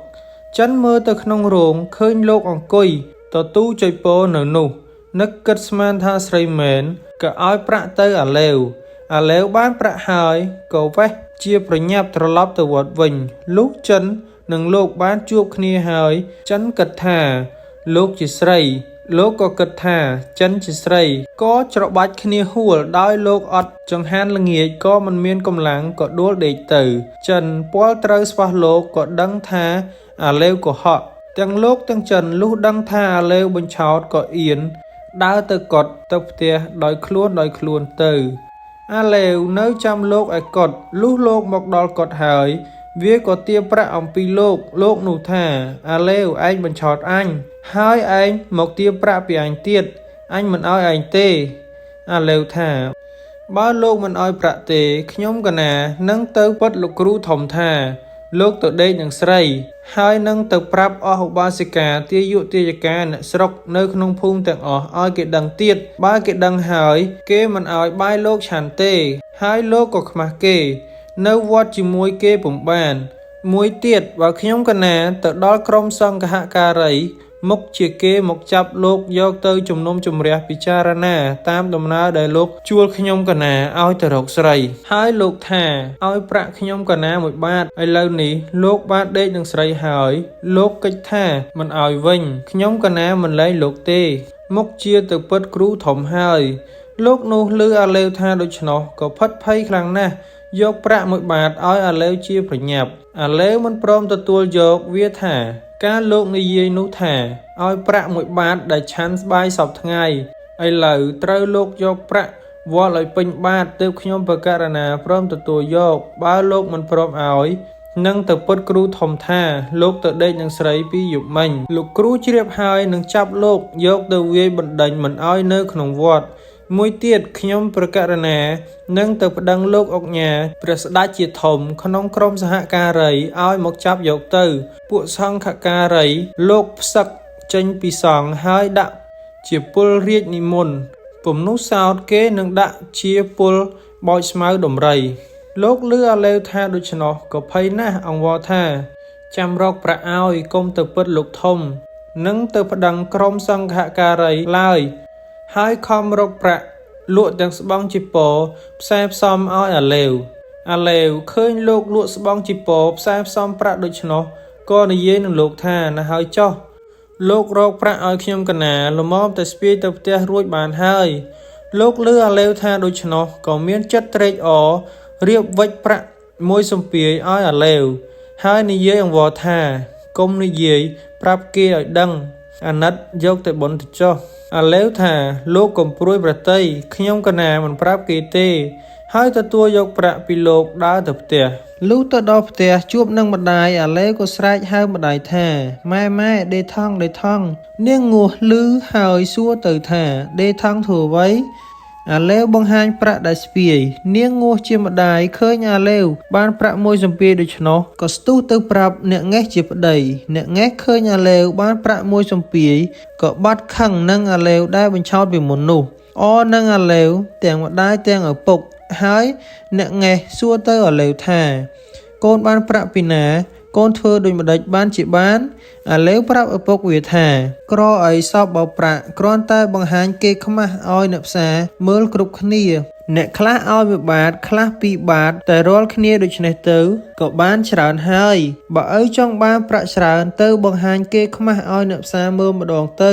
ចិនមើលទៅក្នុងរោងឃើញលោកអង្គុយទទួលចុយពោនៅនោះនឹកគិតស្មានថាស្រីមែនក៏ឲ្យប្រាក់ទៅអាឡេវបានប្រាក់ហើយក៏វេះជាប្រញាប់ត្រឡប់ទៅវត្តវិញលុះចិននិងលោកបានជួបគ្នាហើយចិនគិតថាលោកជាស្រីលោកក៏គិតថាចិនជាស្រីក៏ច្របាច់គ្នាហួលដោយលោកអត់ចង្ហាន់ល្ងាចក៏មិនមានកម្លាំងក៏ដួលដេកទៅចិនពាល់ត្រូវស្វះលោកក៏ដឹងថាអាឡេវកុហកទាំងលោកទាំងចិនលុះដឹងថាអាឡេវបញ្ឆោតក៏អៀនដើរទៅកុដទៅផ្ទះដោយខ្លួនទៅអាឡេវនៅចាំលោកឯកុដលុះលោកមកដល់កុដហើយវាក៏ទារប្រាក់អំពីលោកនោះថាអាឡេវឯងបញ្ឆោតអញហើយឯងមកទារប្រាក់ពីអញទៀតអញមិនឲ្យឯងទេអាឡេវថាបើលោកមិនឲ្យប្រាក់ទេខ្ញុំកណានឹងទៅពិតលោកគ្រូធំថាលោកទៅដេកនឹងស្រីហើយនឹងទៅប្រាប់អស់ឧបាសិកាទាយុទាយិកាអ្នកស្រុកនៅក្នុងភូមិទាំងអស់ឲ្យគេដឹងទៀតបើគេដឹងហើយគេមិនឲ្យបាយលោកឆាន់ទេហើយលោកក៏ខ្មាស់គេនៅវត្តជាមួយគេពុំបានមួយទៀតបើខ្ញុំកណាទៅដល់ក្រុមសង្ឃការី មុខជាគេមកចាប់លោកយកទៅជំនុំជម្រះពិចារណាតាមដំណើរដែលលោកជួលខ្ញុំកណាឲ្យទៅរកស្រីហើយលោកថាឲ្យប្រាក់ខ្ញុំកណា1 បាតឥឡូវនេះលោកបានដេកនឹងស្រីហើយលោកកិច្ចថាមិនឲ្យវិញខ្ញុំកណាមិនលែងលោកទេមុខជាទៅពិតគ្រូធំហើយលោកនោះឮអាឡេវថាដូច្នោះក៏ផិតភ័យខ្លាំងណាស់យកប្រាក់1 បាតឲ្យអាឡេវជាប្រញាប់អាឡេវមិនព្រមទទួលយកវាថាការលោកនិយាយនោះថាឲ្យប្រាក់1 បាតដែលឆាន់ស្បាយសពថ្ងៃឥឡូវត្រូវលោកយកប្រាក់វល់ឲ្យពេញបាតទើបខ្ញុំបករណាព្រមទទួលយកបើលោកមិនព្រមឲ្យនឹងទៅពិតគ្រូធំថាលោកទៅដេកនឹងស្រីពីយប់មិញលោកគ្រូជ្រាបហើយនឹងចាប់លោកយកទៅវាយបណ្ដេញមិនឲ្យនៅក្នុងវត្តមួយទៀតខ្ញុំប្រកាសណានឹងទៅប្តឹងលោកអុកញ៉ាព្រះស្ដេចជាធំក្នុងក្រុមសហការីឲ្យមកចាប់យកទៅពួកសង្ឃការីលោកផ្សឹកចេញពីសង្ឃហើយដាក់ជាពលរាជនិមន្តពំនោះសោតគេនឹងដាក់ជាពលបោចស្មៅដំរីលោកឮអាឡេវថាដូច្នោះក៏ភ័យណាស់អង្វរថាចាំរកប្រាក់ឲ្យកុំទៅពិតលោកធំនឹងទៅប្តឹងក្រុមសង្ឃការីឡើយហើយខំរកប្រាក់លក់ទាំងស្បង់ជីពរផ្សេផ្សំឲ្យអាឡេវឃើញលោកលក់ស្បង់ជីពរផ្សេផ្សំប្រាក់ដូច្នោះក៏និយាយនឹងលោកថាណាហើយចុះលោករកប្រាក់ឲ្យខ្ញុំកណាល្មមតែស្ពាយទៅផ្ទះរួចបានហើយលោកឮអាឡេវថាដូច្នោះក៏មានចិត្តត្រេកអររៀបវិច្ចប្រាក់មួយសំពាយឲ្យអាឡេវហើយនិយាយអង្វរថាកុំនិយាយប្រាប់គេឲ្យដឹងអាណិតយកតែបុណ្យទៅចុះអាឡេវថាលោកកុំព្រួយប្រតិយខ្ញុំកណាមិនប្រាប់គេទេហើយទទួលយកប្រាក់ពីលោកដើរទៅផ្ទះលុះទៅដល់ផ្ទះជួបនឹងម្ដាយអាឡេវក៏ស្រែកហៅម្ដាយថាម៉ែដេថងនាងងោះឮហើយសួរទៅថាដេថងធ្វើអ្វីអាឡេវបង្ហាញប្រាក់ដែលស្ពាយនាងងោះជាម្ដាយឃើញអាឡេវបានប្រាក់មួយសំពាយដូច្នោះក៏ស្ទុះទៅប្រាប់អ្នកងេះជាប្តីអ្នកងេះឃើញអាឡេវបានប្រាក់មួយសំពាយក៏បាត់ខឹងនឹងអាឡេវដែលបញ្ឆោតពីមុននោះអរនឹងអាឡេវទាំងម្ដាយទាំងឪពុកហើយអ្នកងេះសួរទៅអាឡេវថាកូនបានប្រាក់ពីណាកូនធ្វើដូចម្ដេចបានជាបានអាឡេវប្រាប់ឪពុកវាថាក្រអីសពបោប្រាក់គ្រាន់តែបង្ហាញគេខ្មាស់ឲ្យអ្នកផ្សារមើលគ្រប់គ្នាអ្នកខ្លះឲ្យ1 បាតខ្លះ2 បាតតែរាល់គ្នាដូច្នេះទៅក៏បានច្រើនហើយបើឪចង់បានប្រាក់ច្រើនទៅបង្ហាញគេខ្មាស់ឲ្យអ្នកផ្សារមើលម្ដងទៅ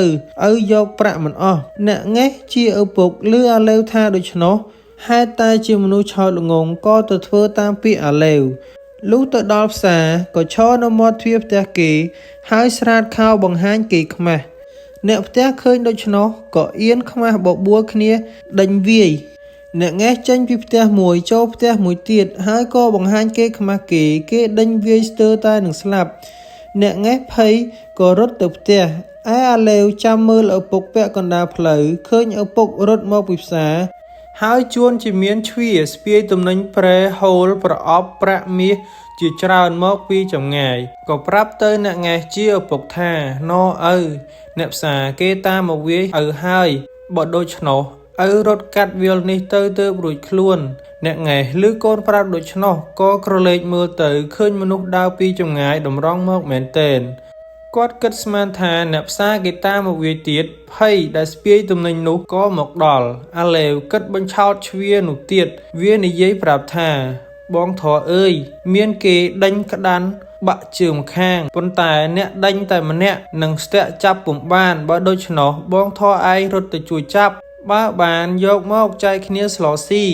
ឪយកប្រាក់មិនអស់អ្នកងេះជាឪពុកឮអាឡេវថាដូច្នោះហេតុតែជាមនុស្សឆោតល្ងង់ក៏ទៅធ្វើតាមពាក្យអាឡេវលុះទៅដល់ផ្សារក៏ឈរនៅមាត់ទ្វារផ្ទះគេហើយស្រាតខោបង្ហាញគេខ្មាស់អ្នកផ្ទះឃើញដូច្នោះក៏អៀនខ្មាស់បបួលគ្នាដេញវាយអ្នកងេះចេញពីផ្ទះមួយចូលផ្ទះមួយទៀតហើយក៏បង្ហាញគេខ្មាស់គេដេញវាយស្ទើរតែនឹងស្លាប់អ្នកងេះភ័យក៏រត់ទៅផ្ទះឯអាឡេវចាំមើលឪពុកពាក់កណ្ដាលផ្លូវឃើញឪពុករត់មកពីផ្សារហើយជួនជាមានជ្វាស្ពាយទំនិញប្រែហូលប្រអប់ប្រាក់មាសជាច្រើនមកពីចម្ងាយក៏ប្រាប់ទៅអ្នកងេះជាឪពុកថាណឪអ្នកផ្សារគេតាមមកវាយឪហើយបើដូច្នោះឪរត់កាត់វាលនេះទៅទើបរួចខ្លួនអ្នកងេះឮកូនប្រាប់ដូច្នោះក៏ក្រឡេកមើលទៅឃើញមនុស្សដើរពីចម្ងាយតម្រង់មកមែនទែនគាត់គិតស្មានថាអ្នកផ្សារគេតាមមកវាយទៀតភ័យដែលស្ពាយទំនិញនោះក៏មកដល់អាឡេវគិតបញ្ឆោតជ្វានោះទៀតវានិយាយប្រាប់ថាបងធរអើយមានគេដេញក្តាន់បាក់ជើងម្ខាងប៉ុន្តែអ្នកដេញតែម្នាក់នឹងស្ទាក់ចាប់ពុំបានបើដូច្នោះបងធរឯងរត់ទៅជួយចាប់បើបានយកមកចែកគ្នាស្លស៊ី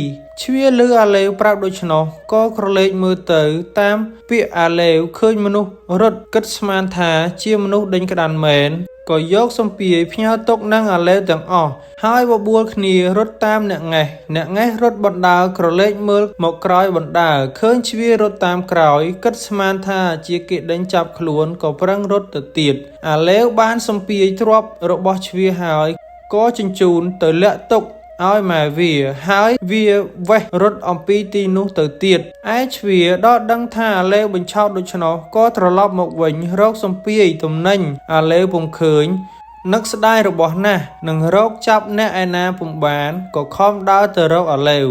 ជ្វាឮអាឡេវប្រាប់ដូច្នោះក៏ក្រឡេកមើលទៅតាមពាក្យអាឡេវឃើញមនុស្សរត់គិតស្មានថាជាមនុស្សដេញក្តាន់មែនក៏យកសំពាយផ្ញើទុកនឹងអាឡេវទាំងអស់ហើយបបួលគ្នារត់តាមអ្នកងេះរត់បណ្ដើរក្រឡេកមើលមកក្រោយបណ្ដើរឃើញជ្វារត់តាមក្រោយគិតស្មានថាជាគេដេញចាប់ខ្លួនក៏ប្រឹងរត់ទៅទៀតអាឡេវបានសំពាយទ្រព្យរបស់ជ្វាហើយក៏ជញ្ជូនទៅលាក់ទុកឲ្យម៉ែវាហើយវាវេះរត់អំពីទីនោះទៅទៀតឯជ្វាដល់ដឹងថាអាឡេវបញ្ឆោតដូច្នោះក៏ត្រឡប់មកវិញរកសំពាយទំនិញអាឡេវពុំឃើញនឹកស្ដាយរបស់ណាស់នឹងរកចាប់អ្នកឯណាពុំបានក៏ខំដើរទៅរកអាឡេវ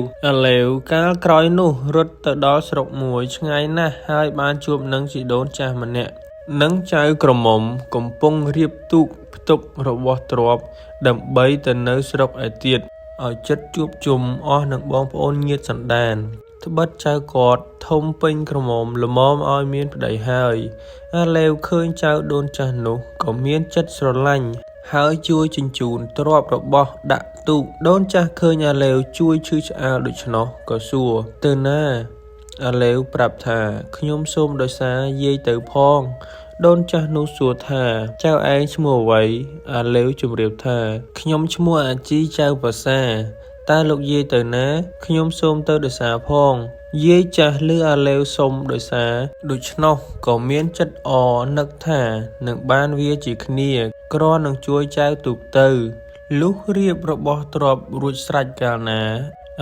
កាលក្រោយនោះរត់ទៅដល់ស្រុកមួយឆ្ងាយណាស់ហើយបានជួបនឹងជីដូនចាស់ម្នាក់ និងចៅក្រមុំកំពុងរៀបទូកផ្ទុករបស់ទ្រព្យដើម្បីទៅនៅស្រុកឯទៀតឲ្យជិតជួបជុំអស់នឹងបងប្អូនញាតិសន្តានត្បិតចៅគាត់ធំពេញក្រមុំល្មមឲ្យមានប្តីហើយអាឡេវឃើញចៅដូនចាស់នោះក៏មានចិត្តស្រឡាញ់ហើយជួយជញ្ជូនទ្រព្យរបស់ដាក់ទូកដូនចាស់ឃើញអាឡេវជួយឈឺឆ្អាលដូច្នោះក៏សួរទៅណាអាឡេវប្រាប់ថាខ្ញុំសូមដោយសារយាយទៅផងដូនចាស់នោះសួរថាចៅឯងឈ្មោះអ្វីអាឡេវជម្រាបថាខ្ញុំឈ្មោះអាជីចៅប្រសាតើលោកយាយទៅណាខ្ញុំសូមទៅដោយសារផងយាយចាស់ឮអាឡេវសុំដោយសារដូច្នោះក៏មានចិត្តអនឹកថានឹងបានវាជាគ្នាគ្រាន់នឹងជួយចៅទូកទៅលុះរៀបរបស់ទ្រព្យរួចស្រេចកាលណា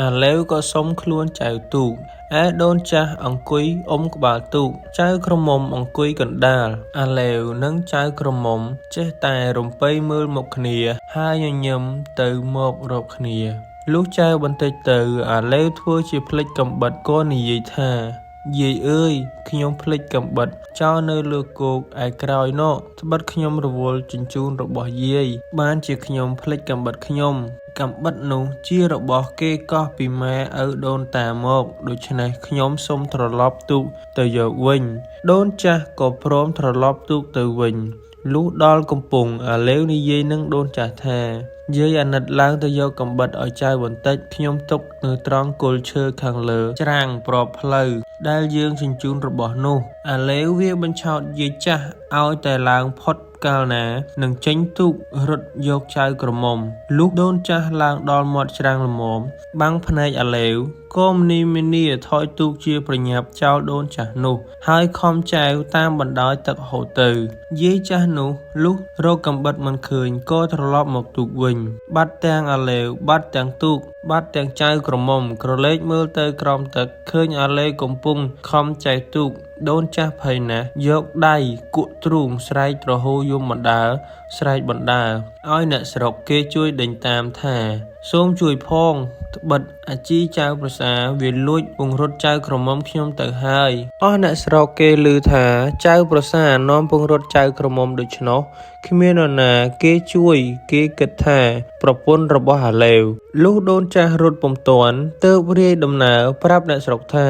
អាឡេវក៏សុំខ្លួនចៅទូកឯដូនចាស់អង្គុយក្បាលទូកចៅក្រមុំអង្គុយកណ្ដាលអាឡេវនិងចៅក្រមុំចេះតែរំពៃមើលមុខគ្នាហើយញញឹមទៅមករកគ្នាលុះចៅបន្តិចទៅអាឡេវធ្វើជាភ្លេចកាំបិតក៏និយាយថាយាយអើយខ្ញុំភ្លេចកាំបិតចោលនៅលើគោកឯក្រោយនោះត្បិតខ្ញុំរវល់ជញ្ជូនរបស់យាយបានជាខ្ញុំភ្លេចកាំបិតខ្ញុំកាំបិតនោះជារបស់គេកោះពីម៉ែឪដូនតាមកដូច្នេះខ្ញុំសូមត្រឡប់ទូកទៅយកវិញដូនចាស់ក៏ព្រមត្រឡប់ទូកទៅវិញលុះដល់កំពង់អាឡេវនិយាយនឹងដូនចាស់ថាយាយអាណិតឡើងទៅយកកាំបិតឲ្យចៅបន្តិចខ្ញុំទុកនៅត្រង់គល់ឈើខាងលើច្រាំងប្របផ្លូវដែលយើងជញ្ជូនរបស់នោះអាឡេវវាបញ្ឆោតយាយចាស់ឲ្យតែឡើងផុតកាលណានឹងចេញទូករត់យកចៅក្រមុំលុះដូនចាស់ឡើងដល់មាត់ច្រាំងល្មមបាំងភ្នែកអាឡេវក៏មនីថយទូកជាប្រញាប់ចោលដូនចាស់នោះហើយខំចែវតាមបណ្ដោយទឹកហូរទៅយាយចាស់នោះលុះរកកាំបិតមិនឃើញក៏ត្រឡប់មកទូកវិញបាត់ទាំងអាឡេវបាត់ទាំងទូកបាត់ទាំងចៅក្រមុំក្រឡេកមើលទៅក្រោមទឹកឃើញអាឡេវកំពុងខំចែវទូកដូនចាស់ភ័យណាស់យកដៃគក់ទ្រូងស្រែកទ្រហោយំបណ្ដើរស្រែកបណ្ដើរឲ្យអ្នកស្រុកគេជួយដេញតាមថាសូមជួយផងត្បិតអាជីចៅប្រសាវាលួចពង្រត់ចៅក្រមុំខ្ញុំទៅហើយអស់អ្នកស្រុកគេឮថាចៅប្រសានាំពង្រត់ចៅក្រមុំដូច្នោះគ្មាននរណាគេជួយគេគិតថាប្រពន្ធរបស់អាឡេវលុះដូនចាស់រត់ពុំទាន់ទើបរាយដំណើរប្រាប់អ្នកស្រុកថា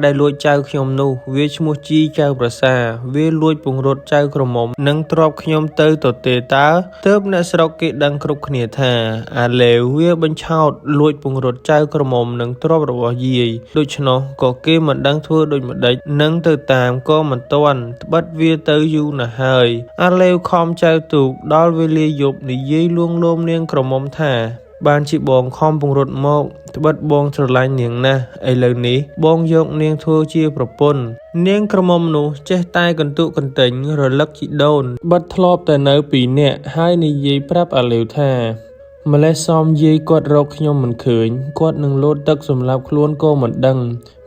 ដែលលួចចៅខ្ញុំនោះវាឈ្មោះជីចៅប្រសាវាលួចពង្រត់ចៅក្រមុំនិងទ្រព្យខ្ញុំទៅទទេតើទើបអ្នកស្រុកគេដឹងគ្រប់គ្នាថាអាឡេវវាបញ្ឆោតលួចពង្រត់ចៅក្រមុំនិងទ្រព្យរបស់យាយដូច្នោះក៏គេមិនដឹងធ្វើដូចម្ដេចនឹងទៅតាមក៏មិនទាន់ត្បិតវាទៅយូរណាស់ហើយអាឡេវខំចៅទូកដល់វេលាយប់និយាយលួងលោមនាងក្រមុំថាបានជាបងខំពង្រត់មកត្បិតបងស្រឡាញ់នាងណាស់ឥឡូវនេះបងយកនាងធ្វើជាប្រពន្ធនាងក្រមុំនោះចេះតែកន្ទុកកន្ទិញរលឹកជីដូនបិទធ្លាប់តែនៅពីរនាក់ហើយនិយាយប្រាប់អាឡេវថាម្លេះសមយាយគាត់រកខ្ញុំមិនឃើញគាត់នឹងលោតទឹកសម្លាប់ខ្លួនក៏មិនដឹង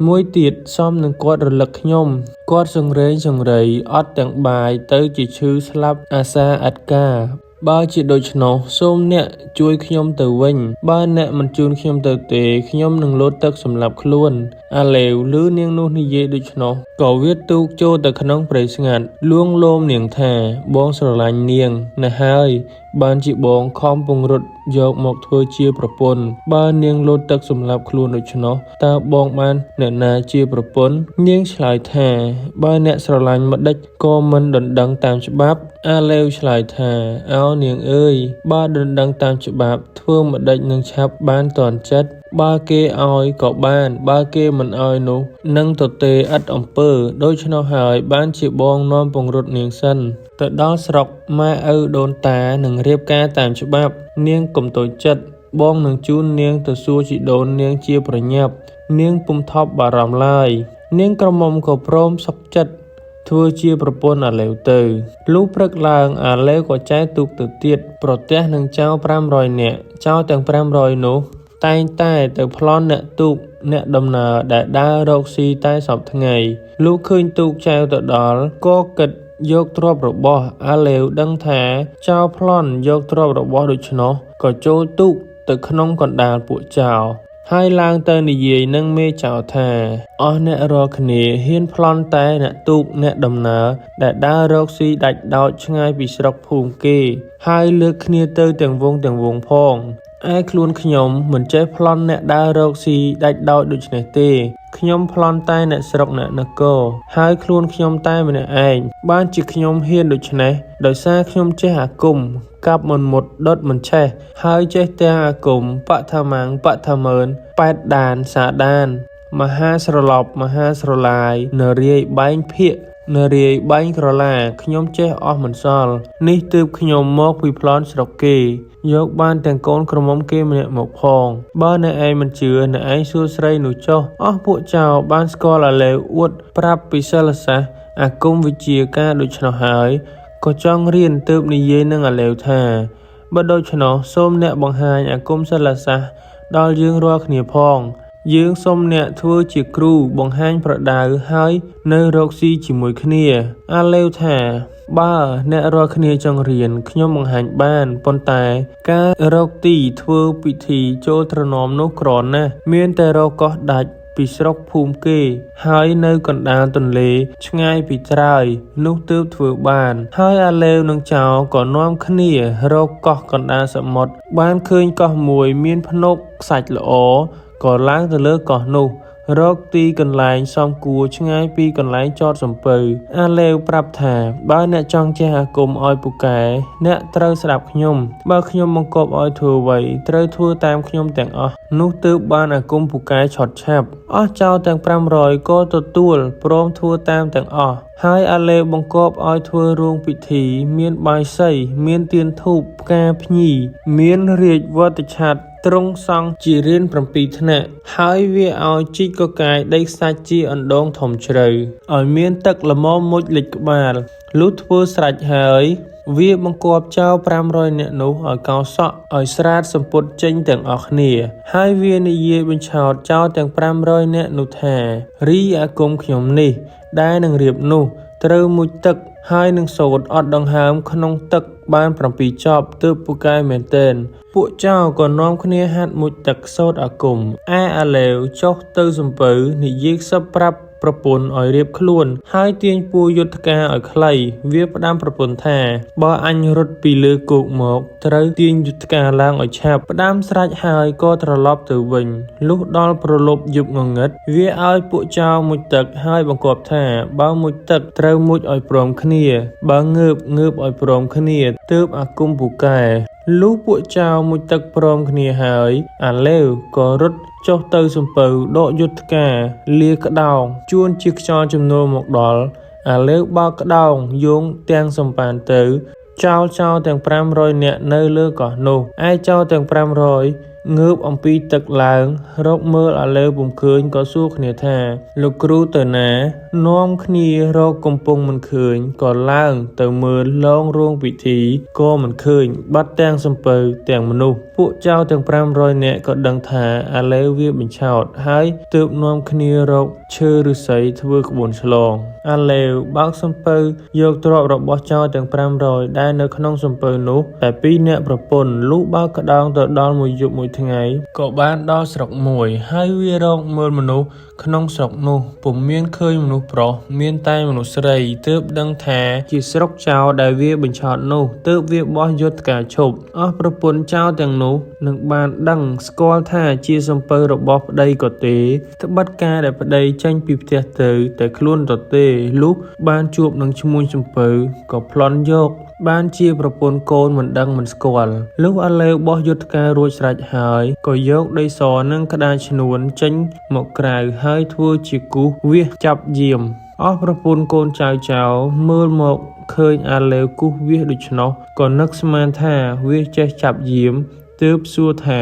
មួយទៀតសមនឹងគាត់រលឹកខ្ញុំគាត់សង្រេងសង្រីអត់ទាំងបាយទៅជាឈឺស្លាប់អាសាអត់ការបើជាដូច្នោះសូមអ្នកជួយខ្ញុំទៅវិញបើអ្នកមិនជូនខ្ញុំទៅទេខ្ញុំនឹងលោតទឹកសម្លាប់ខ្លួនអាឡេវឮនាងនោះនិយាយដូច្នោះក៏វាទូកចូលទៅក្នុងព្រៃស្ងាត់លួងលោមនាងថាបងស្រឡាញ់នាងណាស់ហើយបានជាបងខំពង្រត់យកមកធ្វើជាប្រពន្ធបើនាងលោតទឹកសម្លាប់ខ្លួនដូច្នោះតើបងបានអ្នកណាជាប្រពន្ធនាងឆ្លើយថាបើអ្នកស្រឡាញ់ម្ដេចក៏មិនដណ្ដឹងតាមច្បាប់អាឡេវឆ្លើយថាអោនាងអើយបើដណ្ដឹងតាមច្បាប់ធ្វើម្ដេចនឹងឆាប់បានទាន់ចិត្តបើគេឲ្យក៏បានបើគេមិនឲ្យនោះនឹងទទេឥតអំពើដូច្នោះហើយបានជាបងនាំពង្រត់នាងសិនទៅដល់ស្រុកម៉ែឪដូនតានឹងរៀបការតាមច្បាប់នាងកុំតូចចិត្តបងនឹងជូននាងទៅសួរជីដូននាងជាប្រញាប់នាងពុំថប់បារម្ភឡើយនាងក្រមុំក៏ព្រមសុខចិត្តធ្វើជាប្រពន្ធអាឡេវទៅលុះព្រឹកឡើងអាឡេវក៏ចែកទូកទៅទៀតប្រទះនឹងចៅ500នាក់ចៅទាំង500នោះតែងតែទៅប្លន់អ្នកទូកអ្នកដំណើរដែលដើររកស៊ីតែសប្តាហ៍ថ្ងៃលុះឃើញទូកចែវទៅដល់ក៏គិតយកទ្រព្យរបស់អាឡេវដឹងថាចៅប្លន់យកទ្រព្យរបស់ដូច្នោះក៏ចូលទូកទៅក្នុងកណ្ដាលពួកចៅ ហើយឡើងទៅនិយាយនឹងមេចៅថាអស់អ្នករាល់គ្នាហ៊ានប្លន់តែអ្នកទូកអ្នកដំណើរដែលដើររកស៊ីដាច់ដោចឆ្ងាយពីស្រុកភូមិគេហើយលើកគ្នាទៅទាំងវងផងឯខ្លួនខ្ញុំមិនចេះប្លន់អ្នកដើររកស៊ីដាច់ដោចដូច្នេះទេខ្ញុំប្លន់តែអ្នកស្រុកអ្នកនគរហើយខ្លួនខ្ញុំតែម្នាក់ឯងបានជាខ្ញុំហ៊ានដូច្នេះដោយសារខ្ញុំចេះអាគមកាប់មិនមុតដុតមិនឆេះហើយចេះទាំងអាគមបឋមាំងបឋមើនប៉ែតដានសាដានមហាស្រឡប់មហាស្រឡាយនរាយបែងភាកនរាយបែងក្រឡាខ្ញុំចេះអស់មិនសល់នេះទើបខ្ញុំមកពីប្លន់ស្រុកគេយកបានទាំងកូនក្រមុំគេម្នាក់មកផងបើអ្នកឯងមិនជឿអ្នកឯងសួរស្រីនោះចុះអស់ពួកចៅបានស្គាល់អាឡេវអួតប្រាប់ពីសិលសាស្ត្រអាគមវិជាការដូច្នោះហើយក៏ចង់រៀនទើបនិយាយនឹងអាឡេវថាបើដូច្នោះសូមអ្នកបង្ហាញអាគមសិលសាស្ត្រដល់យើងរាល់គ្នាផងយើងសូមអ្នកធ្វើជាគ្រូបង្ហាញប្រដៅហើយនៅរកស៊ីជាមួយគ្នាអាឡេវថាបើអ្នករាល់គ្នាចង់រៀនខ្ញុំបង្ហាញបានប៉ុន្តែការរកទីធ្វើពិធីចូលត្រណមនោះក្រណាស់មានតែរកកោះដាច់ពីស្រុកភូមិគេហើយនៅកណ្ដាលទន្លេឆ្ងាយពីត្រើយនោះទើបធ្វើបានហើយអាឡេវនឹងចៅក៏នាំគ្នារកកោះកណ្ដាលសមុទ្របានឃើញកោះមួយមានភ្នក់ខ្សាច់ល្អក៏ឡើងទៅលើកោះនោះរកទីកន្លែងសមគួរឆ្ងាយពីកន្លែងចតសំពៅអាឡេវប្រាប់ថាបើអ្នកចង់ចេះអាគមឲ្យពូកែអ្នកត្រូវស្ដាប់ខ្ញុំបើខ្ញុំបង្គាប់ឲ្យធ្វើអ្វីត្រូវធ្វើតាមខ្ញុំទាំងអស់នោះទើបបានអាគមពូកែឆាត់ឆាប់អស់ចៅទាំង500ក៏ទទួលព្រមធ្វើតាមទាំងអស់ហើយអាឡេវបង្គាប់ឲ្យធ្វើរោងពិធីមានបាយសីមានទៀនធូបផ្កាភ្ញីមានរាជវត្តឆាត់ទ្រង់សង់ជារៀន7ថ្នាក់ហើយវាឲ្យជីកកកាយដីខ្សាច់ជាអណ្ដងធំជ្រៅឲ្យមានទឹកល្មមមុជលិចក្បាលលុះធ្វើស្រេចហើយវាបង្គាប់ចៅ500នាក់នោះឲ្យកោសក់ឲ្យស្រាតសម្ពុតចេញទាំងអស់គ្នាហើយវានិយាយបញ្ឆោតចៅទាំង500នាក់នោះថារីអាគមខ្ញុំនេះដែលនឹងរៀបនោះត្រូវមុជទឹកហើយនឹងសូត្រអត់ដង្ហើមក្នុងទឹកបាន7ចប់ទើបពូកែមែនទែនពួកចៅក៏នាំគ្នាហាត់មុជទឹកសូត្រអាគមឯអាឡេវចុះទៅសំពៅនិយាយខ្សឹបប្រាប់ប្រពន្ធឲ្យរៀបខ្លួនហើយទាញពួរយុទ្ធការឲ្យខ្លីវាផ្ដាំប្រពន្ធថាបើអញរត់ពីលើគោកមកត្រូវទាញយុទ្ធការឡើងឲ្យឆាប់ផ្ដាំស្រេចហើយក៏ត្រឡប់ទៅវិញលុះដល់ប្រលប់យប់ងងឹតវាឲ្យពួកចៅមុជទឹកហើយបង្គាប់ថាបើមុជទឹកត្រូវមុជឲ្យព្រមគ្នាបើងើបឲ្យព្រមគ្នាទើបអាគមពូកែលុះពួកចៅមុជទឹកព្រមគ្នាហើយអាឡេវក៏រត់ចុះទៅសំពៅដកយុទ្ធការលាក្តោងជួនជាខ្យល់ជំនោរមកដល់អាឡេវបើកក្តោងយោងទាំងសំប៉ានទៅចោលទាំង500នាក់នៅលើកោះនោះឯចោលទាំង500ងើបអំពីទឹកឡើងរកមើលអាឡេវពុំឃើញក៏សួរគ្នាថាលោកគ្រូទៅណានាំគ្នារកកំពុងមិនឃើញក៏ឡើងទៅមើលឡងរោងពិធីក៏មិនឃើញបាត់ទាំងសំពៅទាំងមនុស្សពួកចៅទាំង500នាក់ក៏ដឹងថាអាឡេវវាបញ្ឆោតហើយទើបនាំគ្នារកឈើឫស្សីធ្វើក្បួនឆ្លងអាឡេវបើកសំពៅយកទ្រព្យរបស់ចៅទាំង500ដែលនៅក្នុងសំពៅនោះតែ2នាក់ប្រពន្ធលុះបើកក្តោងទៅដល់មួយយប់មួយថ្ងៃក៏បានដល់ស្រុកមួយហើយវារកមើលមនុស្សក្នុងស្រុកនោះពុំមានឃើញមនុស្សប្រុសមានតែមនុស្សស្រីទើបដឹងថាជាស្រុកចៅដែលវាបញ្ឆោតនោះទើបវាបោះយុទ្ធការឈប់អស់ប្រពន្ធចៅទាំងនោះនឹងបានដឹងស្គាល់ថាជាសំពៅរបស់ប្តីក៏ទេត្បិតការដែលប្តីចេញពីផ្ទះទៅតែខ្លួនទៅទេលុះបានជួបនឹងឈ្មួញសំពៅក៏ប្លន់យកបានជាប្រពន្ធកូនមិនដឹងមិនស្គាល់លុះអាឡេវបោះយុទ្ធការរួចស្រេចហើយក៏យកដីសនិងក្តារឈ្នួនចេញមកក្រៅហើយធ្វើជាគូសវាសចាប់យាមអស់ប្រពន្ធកូនចៅមើលមកឃើញអាឡេវគូសវាសដូច្នោះក៏នឹកស្មានថាវាចេះចាប់យាមទើបសួរថា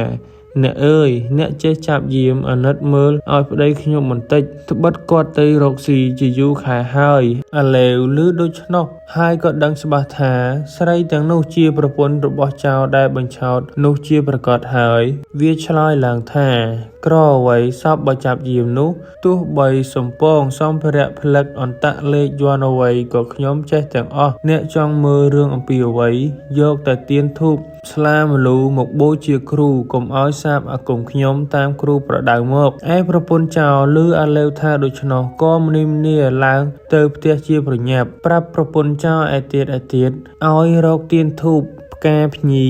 អ្នកអើយអ្នកចេះចាប់យាមអាណិតមើលឲ្យប្តីខ្ញុំបន្តិចត្បិតគាត់ទៅរកស៊ីជាយូរខែហើយអាឡេវឮដូច្នោះហ ហើយក៏ដឹងច្បាស់ថាស្រីទាំងនោះជាប្រពន្ធរបស់ចៅដែលបញ្ឆោតនោះជាប្រកាសហើយវាឆ្លើយឡើងថាក្រអ្វីសពបើចាប់យាមនោះទោះបីសំពងសម្ភារៈផ្លឹកអន្តៈលេខយន្តអ្វីក៏ខ្ញុំចេះទាំងអស់អ្នកចង់មើលរឿងអំពីអ្វីយកតែទៀនធូបស្លាម្លូមកបូជាគ្រូកុំឲ្យសាបអាគមខ្ញុំតាមគ្រូប្រដៅមកឯប្រពន្ធចៅឮអាឡេវថាដូច្នោះក៏ម្នីម្នាឡើងទៅផ្ទះជាប្រញាប់ប្រាប់ប្រពន្ធចៅឯទៀតឲ្យរកទៀនធូបផ្កាភ្ញី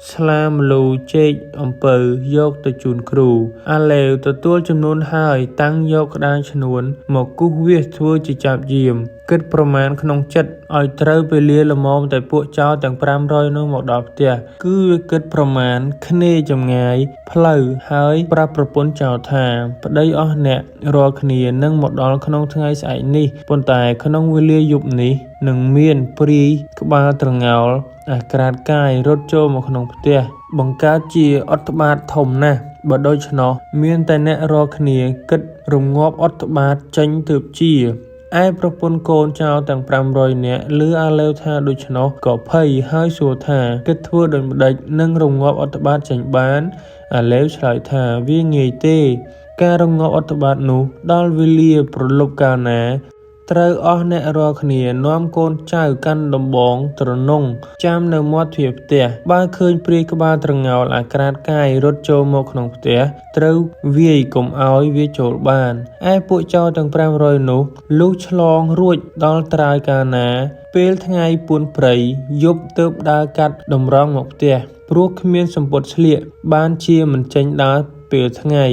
ស្លាម្លូចេកអំពៅយកទៅជូនគ្រូអាឡេវទទួលចំនួនហើយតាំងយកក្តារឈ្នួនមកគូសវាសធ្វើជាចាប់យាមគិតប្រមាណក្នុងចិត្តឲ្យត្រូវពេលលាល្មមតែពួកចោរទាំង500នោះមកដល់ផ្ទះគឺវាគិតប្រមាណគ្នាចម្ងាយផ្លូវហើយប្រាប់ប្រពន្ធចោរថាប្តីអស់អ្នករាល់គ្នានឹងមកដល់ក្នុងថ្ងៃស្អែកនេះប៉ុន្តែក្នុងវេលាយប់នេះនឹងមានព្រាយក្បាលត្រងោលអាក្រាតកាយរត់ចូលមកក្នុងផ្ទះបង្កើតជាអត្តបាតធំណាស់បើដូច្នោះមានតែអ្នករាល់គ្នាគិតរងាប់អត្តបាតចេញទើបជាឯប្រពន្ធកូនចៅទាំង500នាក់ឮអាឡេវថាដូច្នោះក៏ភ័យហើយសួរថាគិតធ្វើដូចម្ដេចនឹងរងាប់អត្តបាតចេញបានអាឡេវឆ្លើយថាវាងាយទេការរងាប់អត្តបាតនោះដល់វេលាប្រលប់កាលណាត្រូវអស់អ្នករាល់គ្នានាំកូនចៅកាន់ដំបងត្រនងចាំនៅមាត់ទ្វារផ្ទះបើឃើញព្រាយក្បាលត្រងោលអាក្រាតកាយរត់ចូលមកក្នុងផ្ទះត្រូវវាយកុំឲ្យវាចូលបានឯពួកចៅទាំង500នោះលុះឆ្លងរួចដល់ត្រើយកាលណាពេលថ្ងៃពួនព្រៃយប់ទើបដើរកាត់តម្រង់មកផ្ទះព្រោះគ្មានសម្ពុតស្លៀកបានជាមិនចេញដើរពេលថ្ងៃ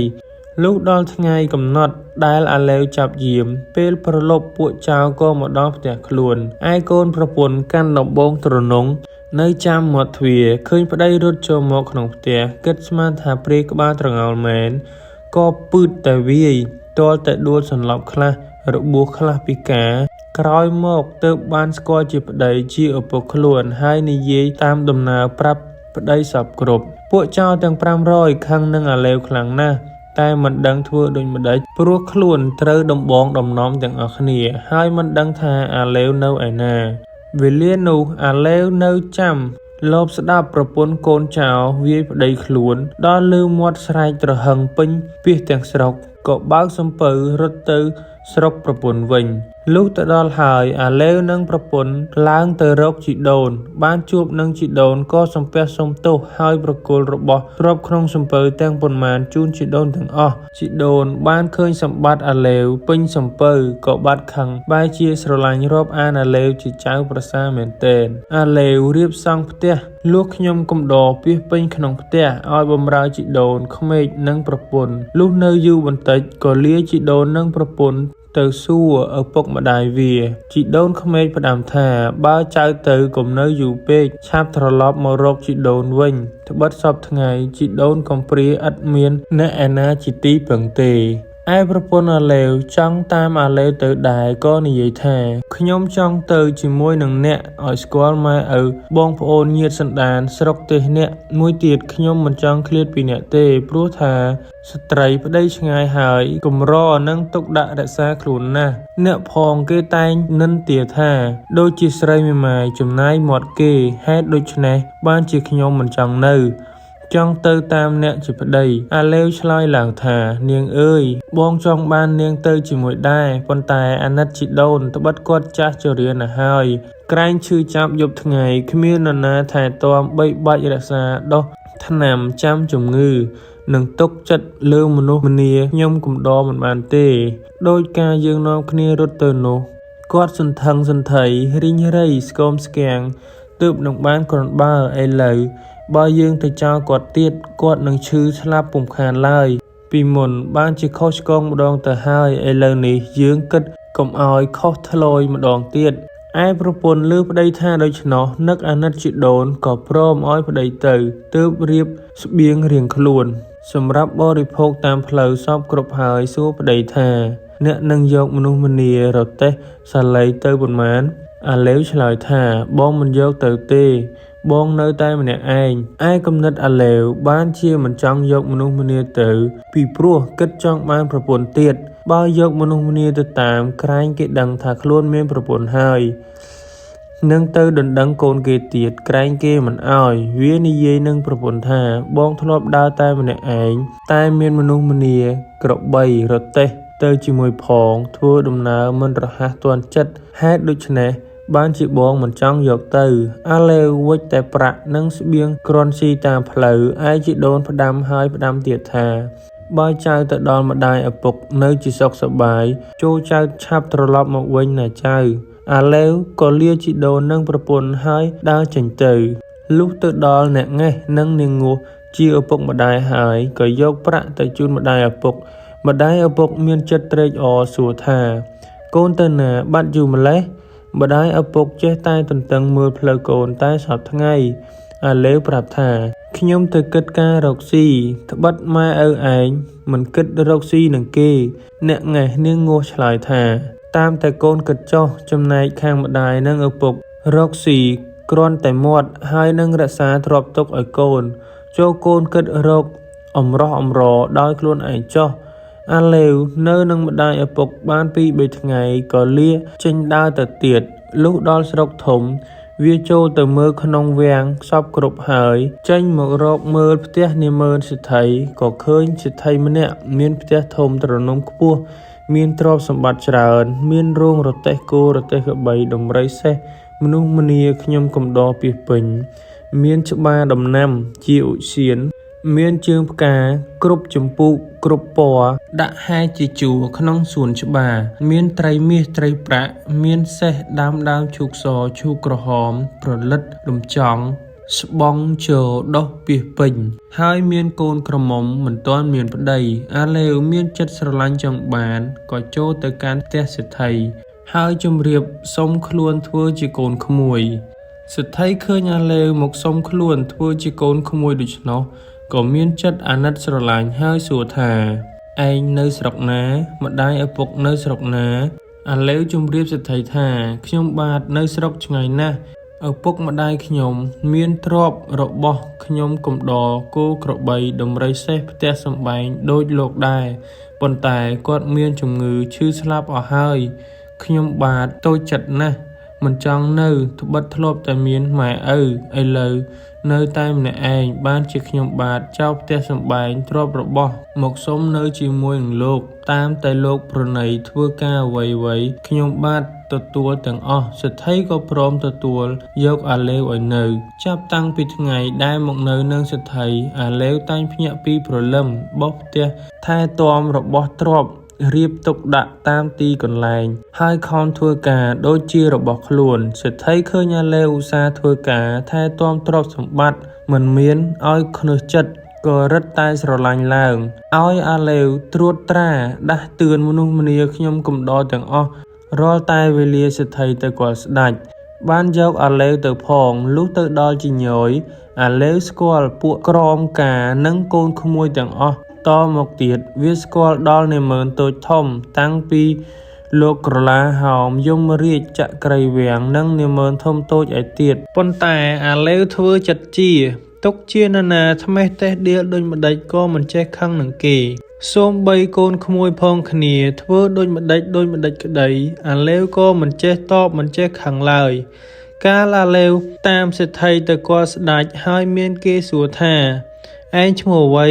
លុះដល់ថ្ងៃកំណត់ដែលអាឡេវចាប់យាមពេលប្រលប់ពួកចៅក៏មកដល់ផ្ទះខ្លួនឯកូនប្រពន្ធកាន់ដំបងត្រនងនៅចាំមាត់ទ្វារឃើញប្តីរត់ចូលមកក្នុងផ្ទះគិតស្មានថាព្រាយក្បាលត្រងោលមែនក៏ពឺតតែវាយទាល់តែដួលសន្លប់ខ្លះរបួសខ្លះពិការក្រោយមកទើបបានស្គាល់ជាប្តីជាឪពុកខ្លួនហើយនិយាយតាមដំណើរប្រាប់ប្តីសពគ្រប់ពួកចៅទាំង500ខឹងនឹងអាឡេវខ្លាំងណាស់តែមិនដឹងធ្វើដូចម្ដេចព្រោះខ្លួនត្រូវដំបងដំណំទាំងអស់គ្នាហើយមិនដឹងថាអាឡេវនៅឯណាវេលានោះអាឡេវនៅចាំលបស្ដាប់ប្រពន្ធកូនចៅវាយប្តីខ្លួនដល់លឺមាត់ស្រែកត្រហឹងពេញពាសទាំងស្រុកក៏បើកសំពៅរត់ទៅស្រុកប្រពន្ធវិញលុះទៅដល់ហើយអាឡេវនិងប្រពន្ធឡើងទៅរកជីដូនបានជួបនឹងជីដូនក៏សំពះសុំទោសហើយប្រគល់របស់ទ្រព្យក្នុងសំពៅទាំងប៉ុន្មានជូនជីដូនទាំងអស់ជីដូនបានឃើញសម្បត្តិអាឡេវពេញសំពៅក៏បាត់ខឹងបែរជាស្រឡាញ់រាប់អានអាឡេវជាចៅប្រសាមែនទែនអាឡេវរៀបសង់ផ្ទះលួសខ្ញុំកំដរពាសពេញក្នុងផ្ទះឲ្យបម្រើជីដូនក្មេកនិងប្រពន្ធលុះនៅយូរបន្តិចក៏លាជីដូននិងប្រពន្ធទៅសួរឪពុកម្ដាយវាជីដូនក្មេកផ្ដាំថាបើចៅទៅកុំនៅយូរពេកឆាប់ត្រឡប់មករកជីដូនវិញត្បិតសពថ្ងៃជីដូនកំព្រាឥតមានអ្នកឯណាជាទីពឹងទេឯប្រពន្ធអាឡេវចង់តាមអាឡេវទៅដែរក៏និយាយថាខ្ញុំចង់ទៅជាមួយនឹងអ្នកឲ្យស្គាល់ម៉ែឪបងប្អូនញាតិសន្តានស្រុកទេសអ្នកមួយទៀតខ្ញុំមិនចង់ឃ្លាតពីអ្នកទេព្រោះថាស្ត្រីប្តីឆ្ងាយហើយកម្រនឹងទុកដាក់រក្សាខ្លួនណាស់អ្នកផងគេតែងនិន្ទាថាដូចជាស្រីមេម៉ាយចំណាយមាត់គេហេតុដូច្នេះបានជាខ្ញុំមិនចង់នៅចង់ទៅតាមអ្នកជាប្តីអាឡេវឆ្លើយឡើងថានាងអើយបងចង់បាននាងទៅជាមួយដែរប៉ុន្តែអាណិតជីដូនត្បិតគាត់ចាស់ជរាណាស់ហើយក្រែងឈឺចាប់យប់ថ្ងៃគ្មាននរណាថែទាំបីបាច់រក្សាដោះថ្នាំចាំជំងឺនឹងទុកចិត្តលើមនុស្សម្នាខ្ញុំកំដរមិនបានទេដោយការយើងនាំគ្នារត់ទៅនោះគាត់សន្ធឹងសន្ថៃរីងរៃស្គមស្គាំងទើបនឹងបានគ្រាន់បើឥឡូវបើយើងទៅចោលគាត់ទៀតគាត់នឹងឈឺស្លាប់ពុំខានឡើយពីមុនបានជាខុសឆ្គងម្ដងទៅហើយឥឡូវនេះយើងគិតកុំឲ្យខុសធ្លយម្ដងទៀតឯប្រពន្ធលើប្តីថាដូច្នោះនឹកអាណិតជីដូនក៏ព្រមឲ្យប្តីទៅទើបរៀបស្បៀងរៀងខ្លួនសម្រាប់បរិភោគតាមផ្លូវសពគ្រប់ហើយសួរប្តីថាអ្នកនឹងយកមនុស្សម្នារទេះសាលីទៅប៉ុន្មានអាឡេវឆ្លើយថាបងមិនយកទៅទេបងនៅតែម្នាក់ឯងឯគំនិតអាឡេវបានជាមិនចង់យកមនុស្សម្នាទៅពីព្រោះគិតចង់បានប្រពន្ធទៀតបើយកមនុស្សម្នាទៅតាមក្រែងគេដឹងថាខ្លួនមានប្រពន្ធហើយ នឹងទៅដណ្ដឹងកូនគេទៀតក្រែងគេមិនអោយវានិយាយនឹងប្រពន្ធថាបងធ្លាប់ដើរតែម្នាក់ឯងតែមានមនុស្សម្នាក្របីរទេះទៅជាមួយផងធ្វើដំណើរមិនរហ័សទាន់ចិត្តហេតុដូច្នេះបានជាបងមិនចង់យកទៅអាឡេវវិចតែប្រាក់និងស្បៀងគ្រាន់ស៊ីតាមផ្លូវឯជីដូនផ្ដាំហើយផ្ដាំទៀតថាបើចៅទៅដល់ម្ដាយឪពុកនៅជាសុខសប្បាយចូលចៅឆាប់ត្រឡប់មកវិញណាចៅអាឡេវក៏លាជីដូននិងប្រពន្ធហើយដើរចេញទៅលុះទៅដល់អ្នកងេះនិងនាងងោះជាឪពុកម្ដាយហើយក៏យកប្រាក់ទៅជូនម្ដាយឪពុកម្ដាយឪពុកមានចិត្តត្រេកអរសួរថាកូនទៅណាបាត់យូរម្លេះម្ដាយឪពុកចេះតែទន្ទឹងមើលផ្លូវកូនតែសពថ្ងៃអាឡេវប្រាប់ថាខ្ញុំទៅគិតការរកស៊ីត្បិតម៉ែឪឯងមិនគិតរកស៊ីនឹងគេអ្នកងេះនាងងោះឆ្លើយថាតាមតែកូនគិតចុះចំណែកខាងម្ដាយនិងឪពុករកស៊ីគ្រាន់តែមាត់ហើយនឹងរក្សាទ្រព្យទុកឲ្យកូនចូលកូនគិតរកអំរោះអំរដោយខ្លួនឯងចុះអាឡេវនៅនឹងម្ដាយឪពុកបាន 2-3 ថ្ងៃក៏លាចេញដើរទៅទៀតលុះដល់ស្រុកធំវាចូលទៅមើលក្នុងវាំងសពគ្រប់ហើយចេញមករកមើលផ្ទះនាម៉ឺនសេដ្ឋីក៏ឃើញសេដ្ឋីម្នាក់មានផ្ទះធំទ្រនំខ្ពស់មានទ្រព្យសម្បត្តិច្រើនមានរោងរទេះគោរទេះក្របីដំរីសេះមនុស្សម្នាខ្ញុំកំដរពាសពេញមានច្បារដំណាំជាឧសៀនមានជើងផ្កាគ្រប់ចម្ពោះគ្រប់ពណ៌ដាក់ហែជាជួរក្នុងសួនច្បារមានត្រីមាសត្រីប្រាក់មានសេះដើមឈូកសឈូកក្រហមប្រលិតរំចង់ស្បង់ជរដោះពាសពេញហើយមានកូនក្រមុំមិនទាន់មានប្តីអាឡេវមានចិត្តស្រឡាញ់ចង់បានក៏ចូលទៅកាន់ផ្ទះសេដ្ឋីហើយជម្រាបសុំខ្លួនធ្វើជាកូនក្មួយសេដ្ឋីឃើញអាឡេវមកសុំខ្លួនធ្វើជាកូនក្មួយដូច្នោះក៏មានចិត្តអាណិតស្រឡាញ់ហើយសួរថាឯងនៅស្រុកណាម្ដាយឪពុកនៅស្រុកណាអាឡេវជម្រាបសេដ្ឋីថាខ្ញុំបាទនៅស្រុកឆ្ងាយណាស់ឪពុកម្ដាយខ្ញុំមានទ្រព្យរបស់ខ្ញុំកំដរគោក្របីដំរីសេះផ្ទះសម្បែងដូចលោកដែរប៉ុន្តែគាត់មានជំងឺឈឺស្លាប់អស់ហើយខ្ញុំបាទតូចចិត្តណាស់មិនចង់នៅត្បិតធ្លាប់តែមានម៉ែឪឥឡូវនៅតែម្នាក់ឯងបានជាខ្ញុំបាទចោលផ្ទះសម្បែងទ្រព្យរបស់មកសុំនៅជាមួយនឹងលោកតាមតែលោកប្រណីធ្វើការអ្វីៗខ្ញុំបាទទទួលទាំងអស់សេដ្ឋីក៏ព្រមទទួលយកអាឡេវឲ្យនៅចាប់តាំងពីថ្ងៃដែលមកនៅនឹងសេដ្ឋីអាឡេវតែងភ្ញាក់ពីព្រលឹមបោះផ្ទះថែទាំរបស់ទ្រព្យរៀបទុកដាក់តាមទីកន្លែងហើយខំធ្វើការដូចជារបស់ខ្លួនសេដ្ឋីឃើញអាឡេវឧស្សាហ៍ធ្វើការថែទាំទ្រព្យសម្បត្តិមិនមានឲ្យខ្នោះចិត្តក៏រឹតតែស្រឡាញ់ឡើងឲ្យអាឡេវត្រួតត្រាដាស់តឿនមនុស្សម្នាខ្ញុំកំដរទាំងអស់រាល់តែវេលាសេដ្ឋីទៅគាល់ស្ដេចបានយកអាឡេវទៅផងលុះទៅដល់ជីញយអាឡេវស្គាល់ពួកក្រមការនិងកូនក្មួយទាំងអស់តមកទៀតវាស្គាល់ដល់នាម៉ឺនតូចធំតាំងពីលោកក្រឡាហោមយមរាជចក្រីវាំងនិងនាម៉ឺនធំតូចឯទៀតប៉ុន្តែអាឡេវធ្វើចិត្តជាទុកជាណានាថ្មេះតេះដៀលដូចម្ដេចក៏មិនចេះខឹងនឹងគេសូម្បីកូនក្មួយផងគ្នាធ្វើដូចម្ដេចក្ដីអាឡេវក៏មិនចេះតបមិនចេះខឹងឡើយកាលអាឡេវតាមសេដ្ឋីទៅគាល់ស្ដេចហើយមានគេសួរថាឯងឈ្មោះអ្វី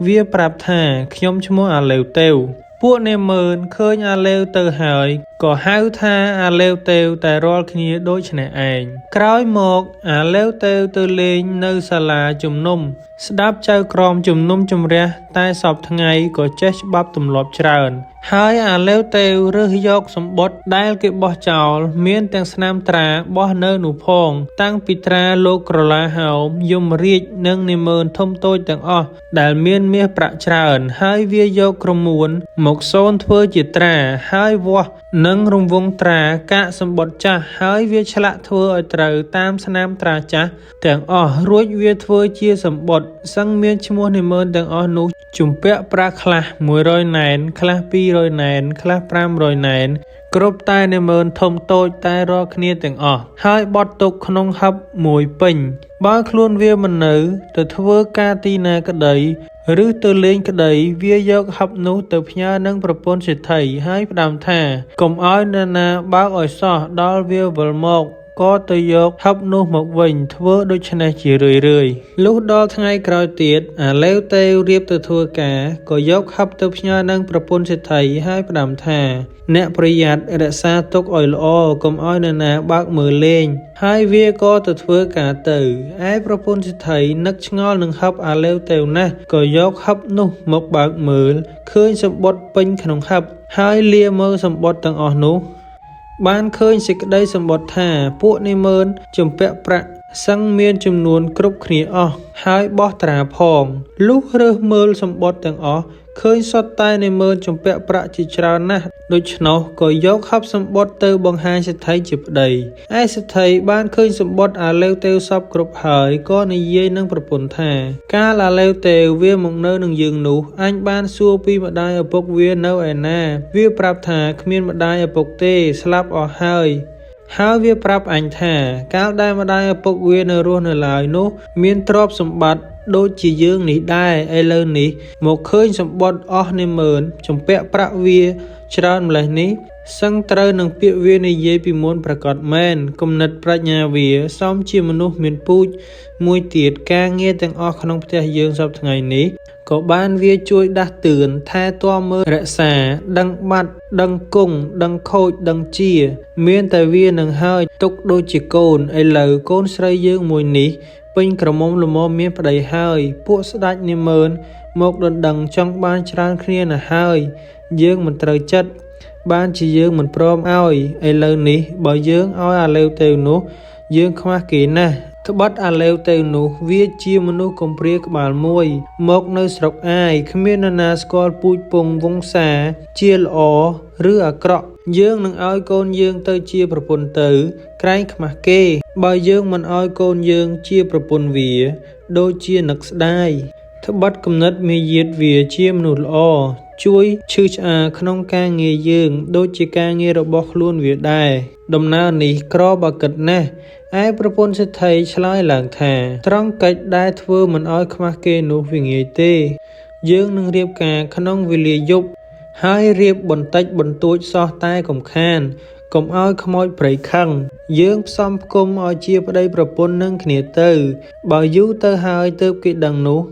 វាប្រាប់ថាខ្ញុំឈ្មោះអាឡេវតេវពួកនាម៉ឺនឃើញអាឡេវទៅហើយក៏ហៅថាអាឡេវតេវតែរាល់គ្នាដូចនេះឯងក្រោយមកអាឡេវតេវទៅលេងនៅសាលាជំនុំស្ដាប់ចៅក្រមជំនុំជម្រះតែសពថ្ងៃក៏ចេះច្បាប់ទម្លាប់ច្រើនហើយអាឡេវតេវរើសយកសម្បត្តិដែលគេបោះចោលមានទាំងស្នាមត្រាបោះនៅនោះផងតាំងពីត្រាលោកក្រឡាហោមយមរាជនិងនាម៉ឺនធំតូចទាំងអស់ដែលមានមាសប្រាក់ច្រើនហើយវាយកក្រមួនមកសូនធ្វើជាត្រាហើយវាស់និងរង្វង់ត្រាកាកសម្បត្តិចាស់ហើយវាឆ្លាក់ធ្វើឲ្យត្រូវតាមស្នាមត្រាចាស់ទាំងអស់រួចវាធ្វើជាសម្បត្តិសឹងមានឈ្មោះនាម៉ឺនទាំងអស់នោះជំពាក់ប្រាក់ខ្លះ100ណែនខ្លះ200ណែនខ្លះ500ណែនគ្រប់តែនាម៉ឺនធំតូចតែរាល់គ្នាទាំងអស់ហើយបត់ទុកក្នុងហឹបមួយពេញបើខ្លួនវាមិននៅទៅធ្វើការទីណាក្ដីឬទៅលេងក្ដីវាយកហឹបនោះទៅផ្ញើនឹងប្រពន្ធសេដ្ឋីហើយផ្ដាំថាកុំឲ្យនរណាបើកឲ្យសោះដល់វាវិលមក ក៏ទៅយកហឹបនោះមកវិញធ្វើដូច្នេះជារឿយៗលុះដល់ថ្ងៃក្រោយទៀតអាឡេវតេវរៀបទៅធ្វើការក៏យកហឹបទៅផ្ញើនឹងប្រពន្ធសេដ្ឋីហើយផ្ដាំថាអ្នកប្រយ័ត្នរក្សាទុកឲ្យល្អកុំឲ្យនរណាបើកមើលលេងហើយវាក៏ទៅធ្វើការទៅឯប្រពន្ធសេដ្ឋីនឹកឆ្ងល់នឹងហឹបអាឡេវតេវណាស់ក៏យកហឹបនោះមកបើកមើលឃើញសម្បត្តិពេញក្នុងហឹបហើយលាមើលសម្បត្តិទាំងអស់នោះបានឃើញសេចក្តីសម្បត្តិថាពួកនាម៉ឺនជំពាក់ប្រាក់សឹងមានចំនួនគ្រប់គ្នាអស់ហើយបោះត្រាផងលុះរើសមើលសម្បត្តិទាំងអស់ឃើញសុទ្ធតែនាម៉ឺនជំពាក់ប្រាក់ជាច្រើនណាស់ដូច្នោះក៏យកហឹបសម្បត្តិទៅបង្ហាញសេដ្ឋីជាប្តីឯសេដ្ឋីបានឃើញសម្បត្តិអាឡេវតេវសពគ្រប់ហើយក៏និយាយនឹងប្រពន្ធថាកាលអាឡេវតេវវាមកនៅនឹងយើងនោះអញបានសួរពីម្ដាយឪពុកវានៅឯណាវាប្រាប់ថាគ្មានម្ដាយឪពុកទេស្លាប់អស់ហើយវាប្រាប់អញថាកាលដែលម្ដាយឪពុកវានៅរស់នៅឡើយនោះមានទ្រព្យសម្បត្តិដូចជាយើងនេះដែរឥឡូវនេះមកឃើញសម្បត្តិអស់នាម៉ឺនជំពាក់ប្រាក់វាច្រើនម្លេះនេះសឹងត្រូវនឹងពាក្យវានិយាយពីមុនប្រកាសមែនគំនិតប្រាជ្ញាវាសមជាមនុស្សមានពូជមួយទៀតការងារទាំងអស់ក្នុងផ្ទះយើងសប្តាហ៍ថ្ងៃនេះក៏បានវាជួយដាស់តឿនថែទាំមើលរក្សាដឹងបាត់ដឹងគង់ដឹងខូចដឹងជាមានតែវានឹងហើយទុកដូចជាកូនឥឡូវកូនស្រីយើងមួយនេះពេញក្រមុំល្មមមានប្តីហើយពួកស្ដេចនាម៉ឺនមកដណ្ដឹងចង់បានច្រើនគ្នាណាស់ហើយយើងមិនត្រូវចិត្តបានជាយើងមិនព្រមឲ្យឥឡូវនេះបើយើងឲ្យអាឡេវតេវនោះយើងខ្មាស់គេណាស់ត្បិតអាឡេវតេវនោះវាជាមនុស្សកំព្រាក្បាលមួយមកនៅស្រុកអាយគ្មាននរណាស្គាល់ពូជពងវង្សាជាល្អឬអាក្រក់យើងនឹងឲ្យកូនយើងទៅជាប្រពន្ធទៅក្រែងខ្មាស់គេបើយើងមិនឲ្យកូនយើងជាប្រពន្ធវាដូចជានឹកស្ដាយត្បិតគំនិតមាយាទវាជាមនុស្សល្អជួយឈឺឆ្អាលក្នុងការងារយើងដូចជាការងាររបស់ខ្លួនវាដែរដំណើរនេះក្របើគិតណាស់ឯប្រពន្ធសេដ្ឋីឆ្លើយឡើងថាត្រង់កិច្ចដែលធ្វើមិនឲ្យខ្មាស់គេនោះវាងាយទេយើងនឹងរៀបការក្នុងវេលាយប់ហើយរៀបបន្តិចបន្តួចសោះតែកុំខានកុំឲ្យខ្មោចព្រៃខឹងយើងផ្សំផ្គុំឲ្យជាប្តីប្រពន្ធនឹងគ្នាទៅបើយូរទៅហើយទើបគេដឹងនោះ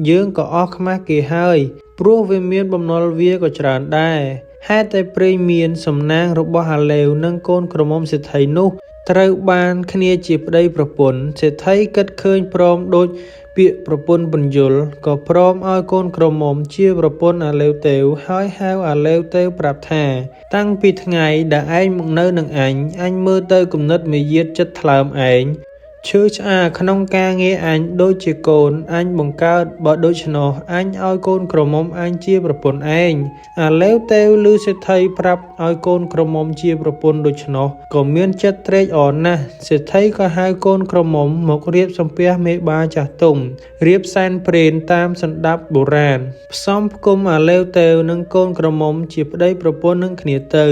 យើងក៏អស់ខ្មាស់គេហើយព្រោះវាមានបំណុលវាក៏ច្រើនដែរហេតុតែព្រេងមានសំណាងរបស់អាឡេវនិងកូនក្រមុំសេដ្ឋីនោះត្រូវបានគ្នាជាប្តីប្រពន្ធសេដ្ឋីគិតឃើញព្រមដូចពាក្យប្រពន្ធបញ្យលក៏ព្រមឲ្យកូនក្រមុំជាប្រពន្ធអាឡេវតេវហើយហៅអាឡេវតេវប្រាប់ថាតាំងពីថ្ងៃដែលឯងមកនៅនឹងអញមើលទៅគំនិតមាយាទចិត្តថ្លើមឯងឈឺឆ្អាលក្នុងការងារអញដូចជាកូនអញបង្កើតបើដូច្នោះអញឲ្យកូនក្រមុំអញជាប្រពន្ធឯងអាឡេវតេវឮសេដ្ឋីប្រាប់ឲ្យកូនក្រមុំជាប្រពន្ធដូច្នោះក៏មានចិត្តត្រេកអរណាស់សេដ្ឋីក៏ហៅកូនក្រមុំមករៀបសំពះមេបាចាស់ទុំរៀបសែនព្រេនតាមសណ្ដាប់បុរាណផ្សំផ្គុំអាឡេវតេវនិងកូនក្រមុំជាប្តីប្រពន្ធនឹងគ្នាទៅ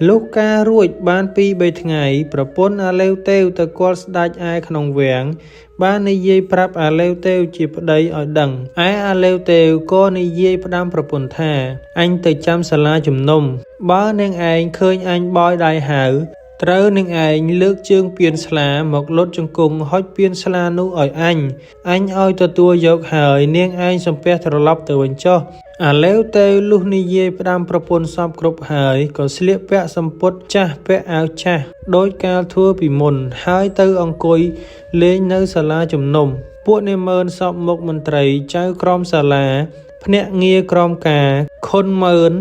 លុះការរួចបាន 2-3 ថ្ងៃប្រពន្ធអាឡេវតេវទៅគាល់ស្ដេចឯក្នុងវាំងបាននិយាយប្រាប់អាឡេវតេវជាប្តីឲ្យដឹងឯអាឡេវតេវក៏និយាយផ្ដាំប្រពន្ធថាអញទៅចាំសាលាជំនុំបើនាងឯងឃើញអញបោយដៃហៅត្រូវនាងឯងលើកជើងពៀនស្លាមកលុតជង្គង់ហុចពៀនស្លានោះឲ្យអញឲ្យទទួលយកហើយនាងឯងសំពះត្រឡប់ទៅវិញចុះអាឡេវតេវលុះនិយាយផ្ដាំប្រពន្ធសពគ្រប់ហើយក៏ស្លៀកពាក់សំពត់ចាស់ពាក់អាវចាស់ដោយកាលធ្វើពីមុនហើយទៅអង្គុយលេងនៅសាលាជំនុំពួកនាម៉ឺនសពមុខមន្ត្រីចៅក្រមសាលាភ្នាក់ងារក្រមការខុនម៉ឺន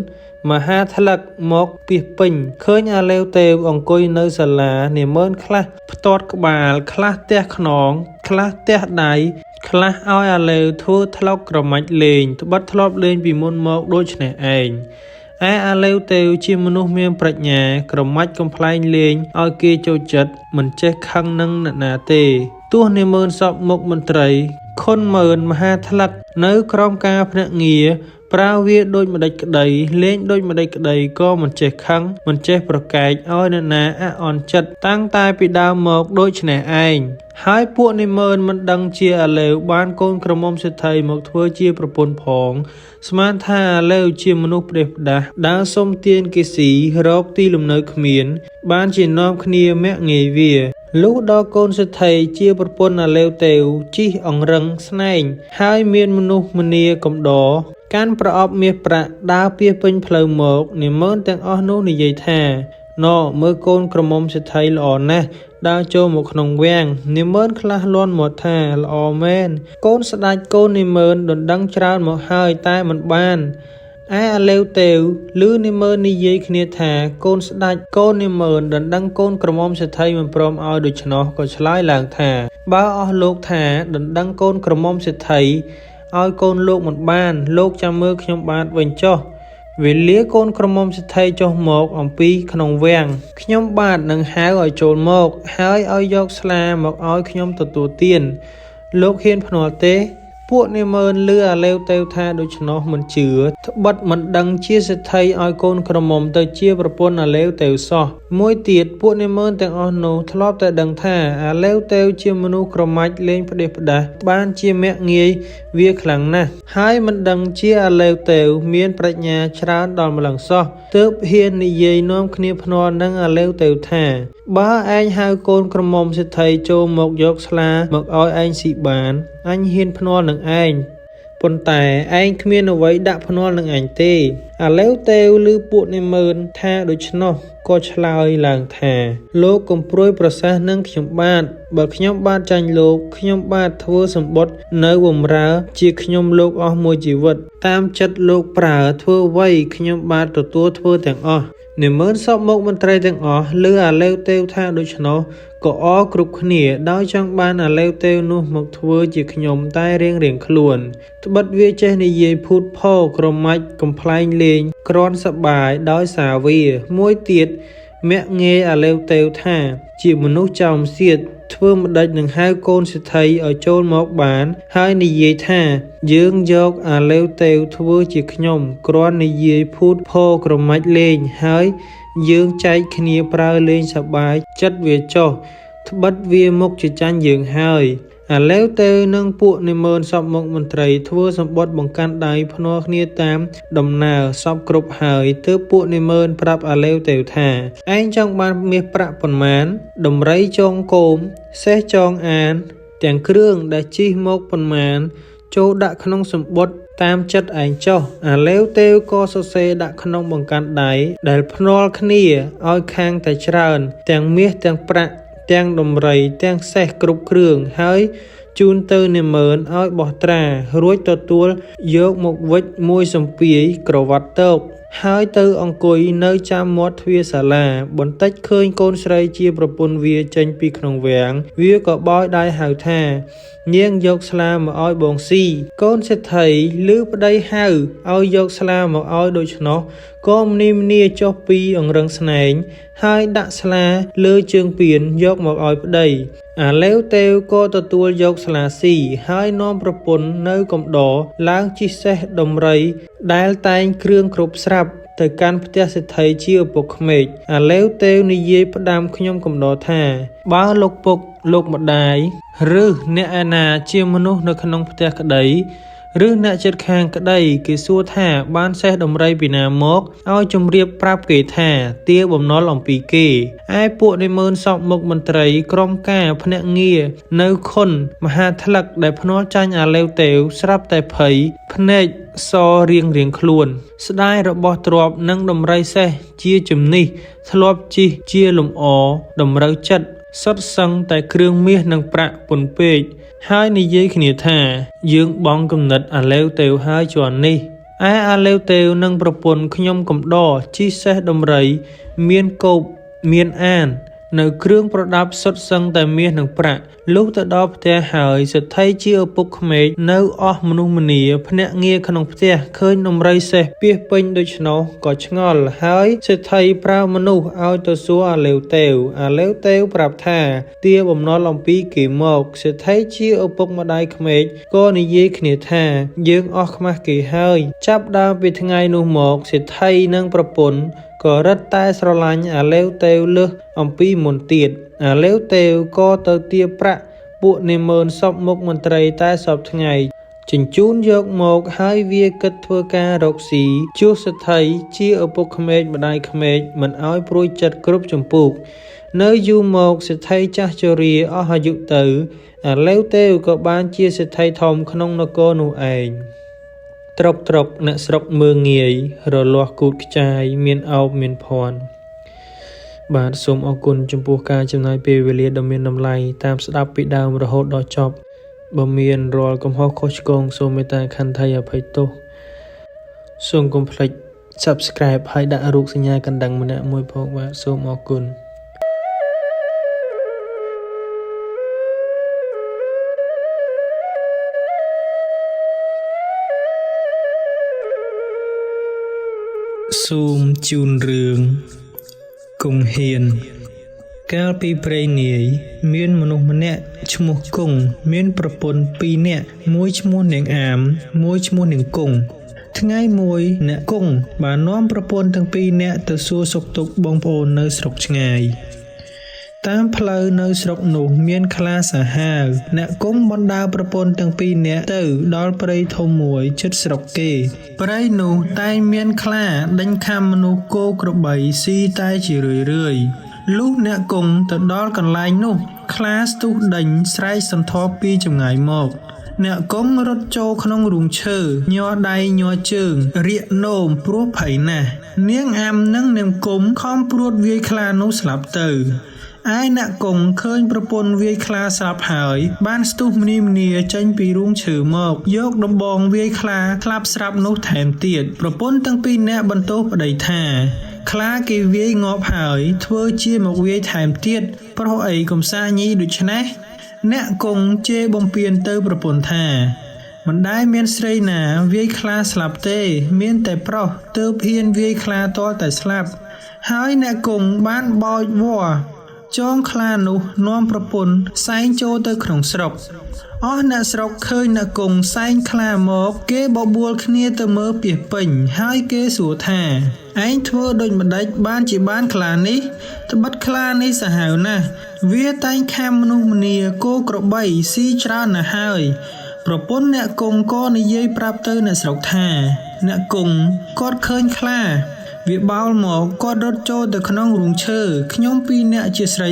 មហាថ្លឹកមកពីពេញឃើញអាឡេវតេវអង្គុយនៅសាលានាម៉ឺនខ្លះផ្ទាត់ក្បាលខ្លះទះខ្នងខ្លះទះដៃខ្លះឲ្យអាឡេវធ្វើថ្លុកក្រមាច់លេងត្បិតធ្លាប់លេងពីមុនមកដូចនេះឯងឯអាឡេវតេវជាមនុស្សមានប្រាជ្ញាក្រមាច់កំប្លែងលេងឲ្យគេចូលចិត្តមិនចេះខឹងនឹងអ្នកណាទេទោះនាម៉ឺនសពមុខមន្ត្រី ខុនមើនមហាថ្លឹកនៅក្រោមការភ្នាក់ងារប្រើវាដូចម្ដេចក្ដីលេងដូចម្ដេចក្ដីក៏មិនចេះខឹងមិនចេះប្រកែកឲ្យអ្នកណាអាក់អន់ចិត្តតាំងតែពីដើមមកដូចនេះឯងហើយពួកនិមឺនមិនដឹងជាអាឡេវបានកូនក្រមុំសេដ្ឋីមកធ្វើជាប្រពន្ធផងស្មានថាអាឡេវជាមនុស្សផ្ដេសផ្ដាស់ដើរសុំទានគេស៊ីរកទីលំនៅគ្មានបានជានាំគ្នាមាក់ងាយវាលុះដល់កូនសេដ្ឋីជាប្រពន្ធអាឡេវទេវជីកអង្រឹងស្នែងហើយមានមនុស្សម្នាកំដរកាន់ប្រអប់មាសប្រាក់ដើរពាសពេញផ្លូវមកនិមឺនទាំងអស់នោះនិយាយថាណមើលកូនក្រមុំសេដ្ឋីល្អណាស់ដើរចូលមកក្នុងវាំងនិមឺនខ្លះលាន់មកថាល្អមែនកូនស្ដេចកូននិមឺនដណ្ដឹងច្រើនមកហើយតែមិនបានឯអាឡេវទេវឮនិមឺននិយាយគ្នាថាកូនស្ដេចកូននិមឺនដណ្ដឹងកូនក្រមុំសេដ្ឋីមិនព្រមឲ្យដូច្នោះក៏ឆ្លើយឡើងថាបើអស់លោកថាដណ្ដឹងកូនក្រមុំសេដ្ឋីឲ្យកូនលោកមិនបានលោកចាំមើលខ្ញុំបាទវិញចុះវេលាកូនក្រមុំសេដ្ឋីចុះមកអំពីក្នុងវាំងខ្ញុំបាទនឹងហៅឲ្យចូលមកហើយឲ្យយកស្លាមកឲ្យខ្ញុំទទួលទានលោកហ៊ានភ្នាល់ទេពួកនិមឺនលឺអាឡេវទេវថាដូច្នោះមិនជឿត្បិតមិនដឹងជាសេដ្ឋីឲ្យកូនក្រមុំទៅជាប្រពន្ធអាឡេវទេវសោះមួយទៀតពួកនិមឺនទាំងអស់នោះធ្លាប់តែដឹងថាអាឡេវទេវជាមនុស្សក្រមាច់លេងផ្ដេសផ្ដាស់បានជាមាក់ងាយវាខ្លាំងណាស់ហើយមិនដឹងជាអាឡេវទេវមានប្រាជ្ញាច្រើនដល់ម្លឹងសោះទើបហ៊ាននិយាយនាំគ្នាភ្នាល់នឹងអាឡេវទេវថាបើឯងហៅកូនក្រមុំសេដ្ឋីចូលមកយកស្លាមកឲ្យឯងស៊ីបានអញហ៊ានភ្នាល់នឹងឯងប៉ុន្តែឯងគ្មានអ្វីដាក់ភ្នាល់នឹងអញទេអាឡេវទេវឮពួកនិមឺនថាដូច្នោះក៏ឆ្លើយឡើងថាលោកកុំព្រួយប្រសាសន៍នឹងខ្ញុំបាទបើខ្ញុំបាទចាញ់លោកខ្ញុំបាទធ្វើសម្បត្តិនៅបម្រើជាខ្ញុំលោកអស់មួយជីវិតតាមចិត្តលោកប្រើធ្វើអ្វីខ្ញុំបាទទទួលធ្វើទាំងអស់និមឺនសពមុខមន្ត្រីទាំងអស់ឮអាឡេវទេវថាដូច្នោះក៏អរគ្រប់គ្នាដោយចង់បានអាឡេវទេវនោះមកធ្វើជាខ្ញុំតែរៀងខ្លួនត្បិតវាចេះនិយាយភូតផរក្រមាច់កំ ប្លែងលេងគ្រាន់សប្បាយដោយសារវាមួយទៀតមាក់ងាយអាឡេវទេវថាជាមនុស្សចោមសៀតធ្វើម្ដេចនឹងហៅកូនសេដ្ឋីឲ្យចូលមកបានហើយនិយាយថាយើងយកអាឡេវទេវធ្វើជាខ្ញុំគ្រាន់និយាយភូតផរក្រមាច់លេងហើយយើងចែកគ្នាប្រើលេងសប្បាយចិត្តវាចុះត្បិតវាមុខជាចាញ់យើងហើយអាឡេវទេវនិងពួកនិមឺនសពមុខមន្ត្រីធ្វើសម្បត្តិបង្កាន់ដៃភ្នាល់គ្នាតាមដំណើរសពគ្រប់ហើយទើបពួកនិមឺនប្រាប់អាឡេវទេវថាឯងចង់បានមាសប្រាក់ប៉ុន្មានដំរីចងគោមសេះចងអានទាំងគ្រឿងដែលជិះមកប៉ុន្មានចូលដាក់ក្នុងសម្បត្តិតាមចិត្តឯងចុះអាឡេវទេវក៏សរសេរដាក់ក្នុងបង្កាន់ដៃដែលភ្នាល់គ្នាឲ្យខាងតែច្រើនទាំងមាសទាំងប្រាក់ទាំងដំរីទាំងសេះគ្រប់គ្រឿងហើយជូនទៅនិមឺនឲ្យបោះត្រារួចទទួលយកមកវិចមួយសំពាយក្រវ៉ាត់តោកហើយទៅអង្គុយនៅចាំមាត់ទ្វារសាលាបន្តិចឃើញកូនស្រីជាប្រពន្ធវាចេញពីក្នុងវាំងវាក៏បោយដៃហៅថានាងយកស្លាមកឲ្យបងស៊ីកូនសេដ្ឋីឮប្តីហៅឲ្យយកស្លាមកឲ្យដូច្នោះក៏ម្នីចុះពីអង្រឹងស្នែងហើយដាក់ស្លាលើជើងពៀនយកមកឲ្យប្តីអាឡេវទេវក៏ទទួលយកស្លាស៊ីហើយនាំប្រពន្ធនៅកំដរឡើងជិះសេះដំរីដែលតែងគ្រឿងគ្រប់ស្រាប់ទៅកាន់ផ្ទះសេដ្ឋីជាឪពុកក្មេកអាឡេវទេវនិយាយផ្ដាំខ្ញុំកំដរថាបើលោកពុកលោកម្ដាយឬអ្នកឯណាជាមនុស្សនៅក្នុងផ្ទះក្ដីឬអ្នកជិតខាងក្ដីគេសួរថាបានសេះដំរីពីណាមកឲ្យជម្រាបប្រាប់គេថាទាបំណុលអំពីគេឯពួកនិមឺនសពមុខមន្ត្រីក្រុមការភ្នាក់ងារនៅខុនមហាថ្លឹកដែលភ្នាល់ចាញ់អាឡេវទេវស្រាប់តែភ័យភ្នែកសរៀងខ្លួនស្ដាយរបស់ទ្រព្យនិងដំរីសេះជាជំនិះធ្លាប់ជិះជាលំអតម្រូវចិត្តសុទ្ធសឹងតែគ្រឿងមាសនិងប្រាក់ពន់ពេកហើយនិយាយគ្នាថាយើងបងគំនិតអាឡេវទេវហើយជាន់នេះឯអាឡេវទេវនិងប្រពន្ធខ្ញុំកំដរជិះសេះដំរីមានកោបមានអាន នៅគ្រឿងប្រដាប់សុទ្ធសឹងតែមាសនិងប្រាក់លុះទៅដល់ផ្ទះហើយសេដ្ឋីជាឪពុកក្មេកនៅអស់មនុស្សម្នាភ្នាក់ងារក្នុងផ្ទះឃើញដំរីសេះពាសពេញដូច្នោះក៏ឆ្ងល់ហើយសេដ្ឋីប្រើមនុស្សឲ្យទៅសួរអាលេវតេវប្រាប់ថាទាបំណុលអំពីគេមកសេដ្ឋីជាឪពុកម្ដាយក្មេកក៏និយាយគ្នាថាយើងអស់ខ្មាស់គេហើយចាប់ដើមពីថ្ងៃនោះមកសេដ្ឋីនិងប្រពន្ធក៏រឹតតែស្រឡាញ់អាលេវតេវលើសអំពីមុនទៀតអាលេវតេវក៏ទៅទារប្រាក់ពួកនាម៉ឺនសពមុខមន្ត្រីតែសពថ្ងៃជញ្ជូនយកមកហើយវាគិតធ្វើការរកស៊ីជួសសេដ្ឋីជាឪពុកក្មេកម្ដាយក្មេកមិនឲ្យព្រួយចិត្តគ្រប់ចម្ពោះនៅយូរមកសេដ្ឋីចាស់ជរាអស់អាយុទៅអាលេវតេវក៏បានជាសេដ្ឋីធំក្នុងនគរនោះឯងត្រុកអ្នកស្រុកមើងងាយរលាស់គូតខ្ចាយមានអោបមានភ័ណ្ឌបាទសូមអរគុណចំពោះការចំណាយពេលវេលាដ៏មានតម្លៃតាមស្ដាប់ពីដើមរហូតដល់ចប់បើមានរាល់កំហុសខុសឆ្គងសូមមេត្តាខន្តីអភ័យទោសសូមកុំភ្លេច Subscribe ហើយដាក់រូបសញ្ញាកណ្ដឹងម្នាក់មួយផងបាទសូមអរគុណសូមជូនរឿងគង់ហ៊ានកាលពីព្រេងនាយមានមនុស្សម្នាក់ឈ្មោះគង់មានប្រពន្ធ2នាក់មួយឈ្មោះនាងអាមមួយឈ្មោះនាងគង់ថ្ងៃមួយអ្នកគង់បាននាំប្រពន្ធទាំង2នាក់ទៅសួរសុខទុក្ខបងប្អូននៅស្រុកឆ្ងាយតាមផ្លូវនៅស្រុកនោះមានខ្លាសាហាវអ្នកគង់បណ្ដាប្រពន្ធទាំង2នាក់ទៅដល់ព្រៃធំមួយជិតស្រុកគេព្រៃនោះតែងមានខ្លាដេញខាំមនុស្សគោក្របីស៊ីតែជារឿយលុះអ្នកគង់ទៅដល់កន្លែងនោះខ្លាស្ទុះដេញស្រែកសន្ធប់ពីចម្ងាយមកអ្នកគង់រត់ចូលក្នុងរូងឈើញ័រដៃញ័រជើងរៀកនោមព្រោះភ័យណាស់នាងអាំនិងនាងគុំខំព្រួតវាយខ្លានោះស្លាប់ទៅឯអ្នកគង់ឃើញប្រពន្ធវាយខ្លាស្លាប់ហើយបានស្ទុះម្នីចេញពីរូងឈើមកយកដំបងវាយខ្លាស្លាប់ស្រាប់នោះថែមទៀតប្រពន្ធទាំង2នាក់បន្ទោសប្តីថាខ្លាគេវាយងាប់ហើយធ្វើជាមកវាយថែមទៀតប្រុសអីកំសាញីដូច្នេះអ្នកគង់ជេរបំពេញទៅប្រពន្ធថាមិនដែលមានស្រីណាវាយខ្លាស្លាប់ទេមានតែប្រុសទើបហ៊ានវាយខ្លាទាល់តែស្លាប់ហើយអ្នកគង់បានបោចវ័រចងខ្លានោះនាំប្រពន្ធសែងចូលទៅក្នុងស្រុកអស់អ្នកស្រុកឃើញអ្នកគង់សែងខ្លាមកគេបបួលគ្នាទៅមើលពាសពេញហើយគេសួរថាឯងធ្វើដូចម្ដេចបានជាបានខ្លានេះត្បិតខ្លានេះសាហាវណាស់វាតែងខាំមនុស្សម្នាគោក្របីស៊ីច្រើនណាស់ហើយប្រពន្ធអ្នកគង់ក៏និយាយប្រាប់ទៅអ្នកស្រុកថាអ្នកគង់គាត់ឃើញខ្លាវាបោលមកគាត់រត់ចូលទៅក្នុងរូងឈើខ្ញុំ2នាក់ជាស្រី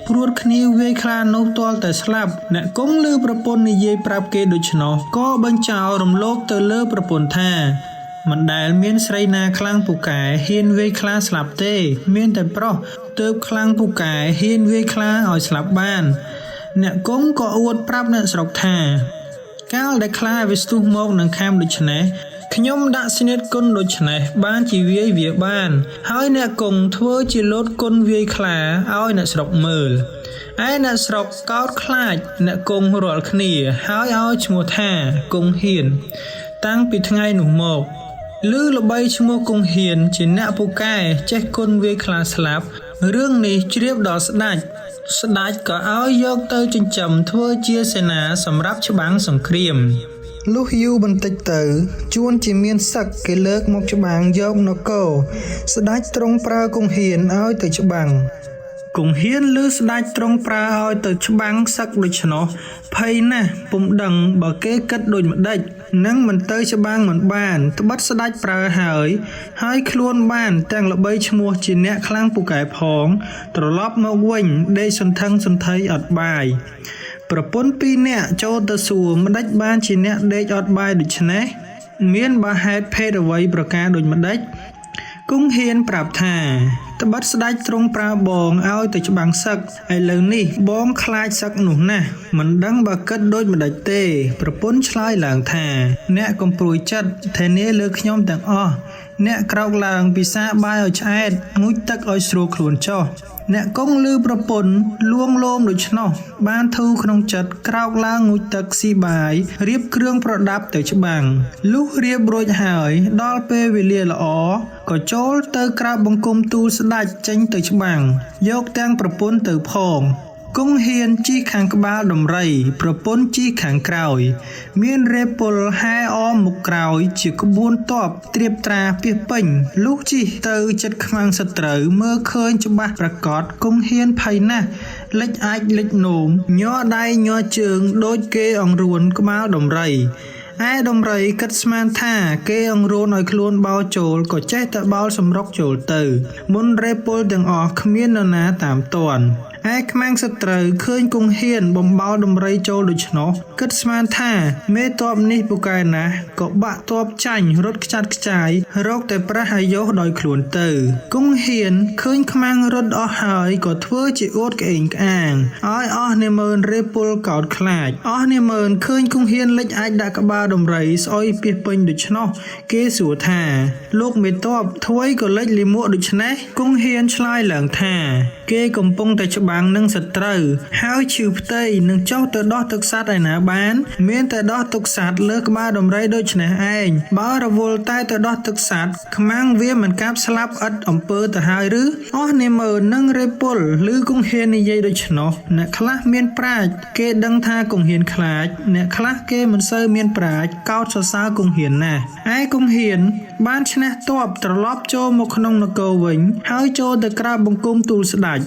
ព្រួតគ្នាវាយខ្លានោះទាល់តែស្លាប់អ្នកគង់ឮប្រពន្ធនិយាយប្រាប់គេដូច្នោះក៏បញ្ចោលរំលោភទៅលើប្រពន្ធថាមិនដែលមានស្រីណាខ្លាំងពូកែហ៊ានវាយខ្លាស្លាប់ទេមានតែប្រុសទើបខ្លាំងពូកែហ៊ានវាយខ្លាឲ្យស្លាប់បានអ្នកគង់ក៏អួតប្រាប់អ្នកស្រុកថាកាលដែលខ្លាវាស្ទុះមកនឹងខាំដូច្នេះខ្ញុំដាក់ស្នៀតគុណដូច្នេះបានជាវាយវាបានហើយអ្នកគង់ធ្វើជាលោតគុណវាយខ្លាឲ្យអ្នកស្រុកមើលឯអ្នកស្រុកកោតខ្លាចអ្នកគង់រាល់គ្នាហើយឲ្យឈ្មោះថាគង់ហ៊ានតាំងពីថ្ងៃនោះមកឮល្បីឈ្មោះគង់ហ៊ានជាអ្នកពូកែចេះគុណវាយខ្លាស្លាប់រឿងនេះជ្រាបដល់ស្ដេចក៏ឲ្យយកទៅចិញ្ចឹមធ្វើជាសេនាសម្រាប់ច្បាំងសង្គ្រាមលុះយូរបន្តិចទៅជួនជាមានសឹកគេលើកមកច្បាំងយកនគរស្ដេចទ្រង់ប្រើគង្ហៀនឲ្យទៅច្បាំងគង្ហៀនឮស្ដេចទ្រង់ប្រើឲ្យទៅច្បាំងសឹកដូច្នោះភ័យណាស់ពុំដឹងបើគេគិតដូចម្ដេចនឹងមិនទៅច្បាំងមិនបានត្បិតស្ដេចប្រើហើយខ្លួនបានទាំងល្បីឈ្មោះជាអ្នកខ្លាំងពូកែផងត្រឡប់មកវិញដេកសន្ធឹងសន្ធៃអត់បាយប្រពន្ធ2នាក់ចូលទៅសួរម្ដេចបានជាអ្នកដេកអត់បាយដូច្នេះមានបើហេតុភេទអ្វីប្រការដូចម្ដេចគង់ហ៊ានប្រាប់ថាត្បិតស្ដេចទ្រង់ប្រើបងឲ្យទៅច្បាំងសឹកឥឡូវនេះបងខ្លាចសឹកនោះណាស់មិនដឹងបើគិតដូចម្ដេចទេប្រពន្ធឆ្លើយឡើងថាអ្នកកុំព្រួយចិត្តធានាលើខ្ញុំទាំងអស់អ្នកក្រោកឡើងពិសាបាយឲ្យឆ្អែតងូតទឹកឲ្យស្រួលខ្លួនចុះ អ្នកគង់លឺប្រពន្ធលួងលោមដូច្នោះបានធូរក្នុងចិត្តក្រោកឡើងងូតទឹកស៊ីបាយរៀបគ្រឿងប្រដាប់ទៅច្បាំងលុះរៀបរួចហើយដល់ពេលវេលាល្អក៏ចូលទៅក្រាបបង្គំទូលស្ដេចចេញទៅច្បាំងយកទាំងប្រពន្ធទៅផងគង់ហ៊ានជិះខាងក្បាលដំរីប្រពន្ធជិះខាងក្រោយមានរេពលហែអមមុខក្រោយជាក្បួនទ័ពត្រៀបត្រាពាសពេញលុះជិះទៅចិត្តខ្មាំងសត្រូវមើលឃើញច្បាស់ប្រកបគង់ហ៊ានភ័យណាស់លិចអាចលិចនោមញ័រដៃញ័រជើងដូចគេអង្រួនក្បាលដំរីឯដំរីគិតស្មានថាគេអង្រួនឲ្យខ្លួនបោចូលក៏ចេះតែបោលសម្រុកចូលទៅមុនរេពលទាំងអស់គ្មាននរណាតាមទាន់ឯខ្មាំងសត្រូវឃើញគង់ហ៊ានបំបោលដំរីចូលដូច្នោះគិតស្មានថាមេទ័ពនេះពូកែណាស់ក៏បាក់ទ័ពចាញ់រត់ខ្ចាត់ខ្ចាយរកតែប្រះអាយុដោយខ្លួនទៅគង់ហ៊ានឃើញខ្មាំងរត់អស់ហើយក៏ធ្វើជាអួតក្អេងក្អាងឲ្យអស់នាម៉ឺនរេពលកោតខ្លាចអស់នាម៉ឺនឃើញគង់ហ៊ានលិចអាចដាក់ក្បាលដំរីស្អុយពាសពេញដូច្នោះគេសួរថាលោកមេទ័ពធ្វើអីក៏លិចលិមួកដូច្នេះគង់ហ៊ានឆ្លើយឡើងថាគេកំពុងតែច្បាំងនឹងសត្រូវហើយឈឺផ្ទៃនឹងចុះទៅដោះទឹកសត្វឯណាបានមានតែដោះទឹកសត្វលើក្បាលដំរីដូច្នេះឯងបើរវល់តែទៅដោះទឹកសត្វខ្មាំងវាមិនកាប់ស្លាប់ឥតអំពើទៅហើយឬអស់នាម៉ឺននឹងរេពលឬគង់ហ៊ាននិយាយដូច្នោះអ្នកខ្លះមានប្រាជ្ញគេដឹងថាគង់ហ៊ានខ្លាចអ្នកខ្លះគេមិនសូវមានប្រាជ្ញកោតសរសើរគង់ហ៊ានណាស់ឯគង់ហ៊ានបានឈ្នះទ័ពត្រឡប់ចូលមកក្នុងនគរវិញហើយចូលទៅក្រាបបង្គំទូលស្ដេច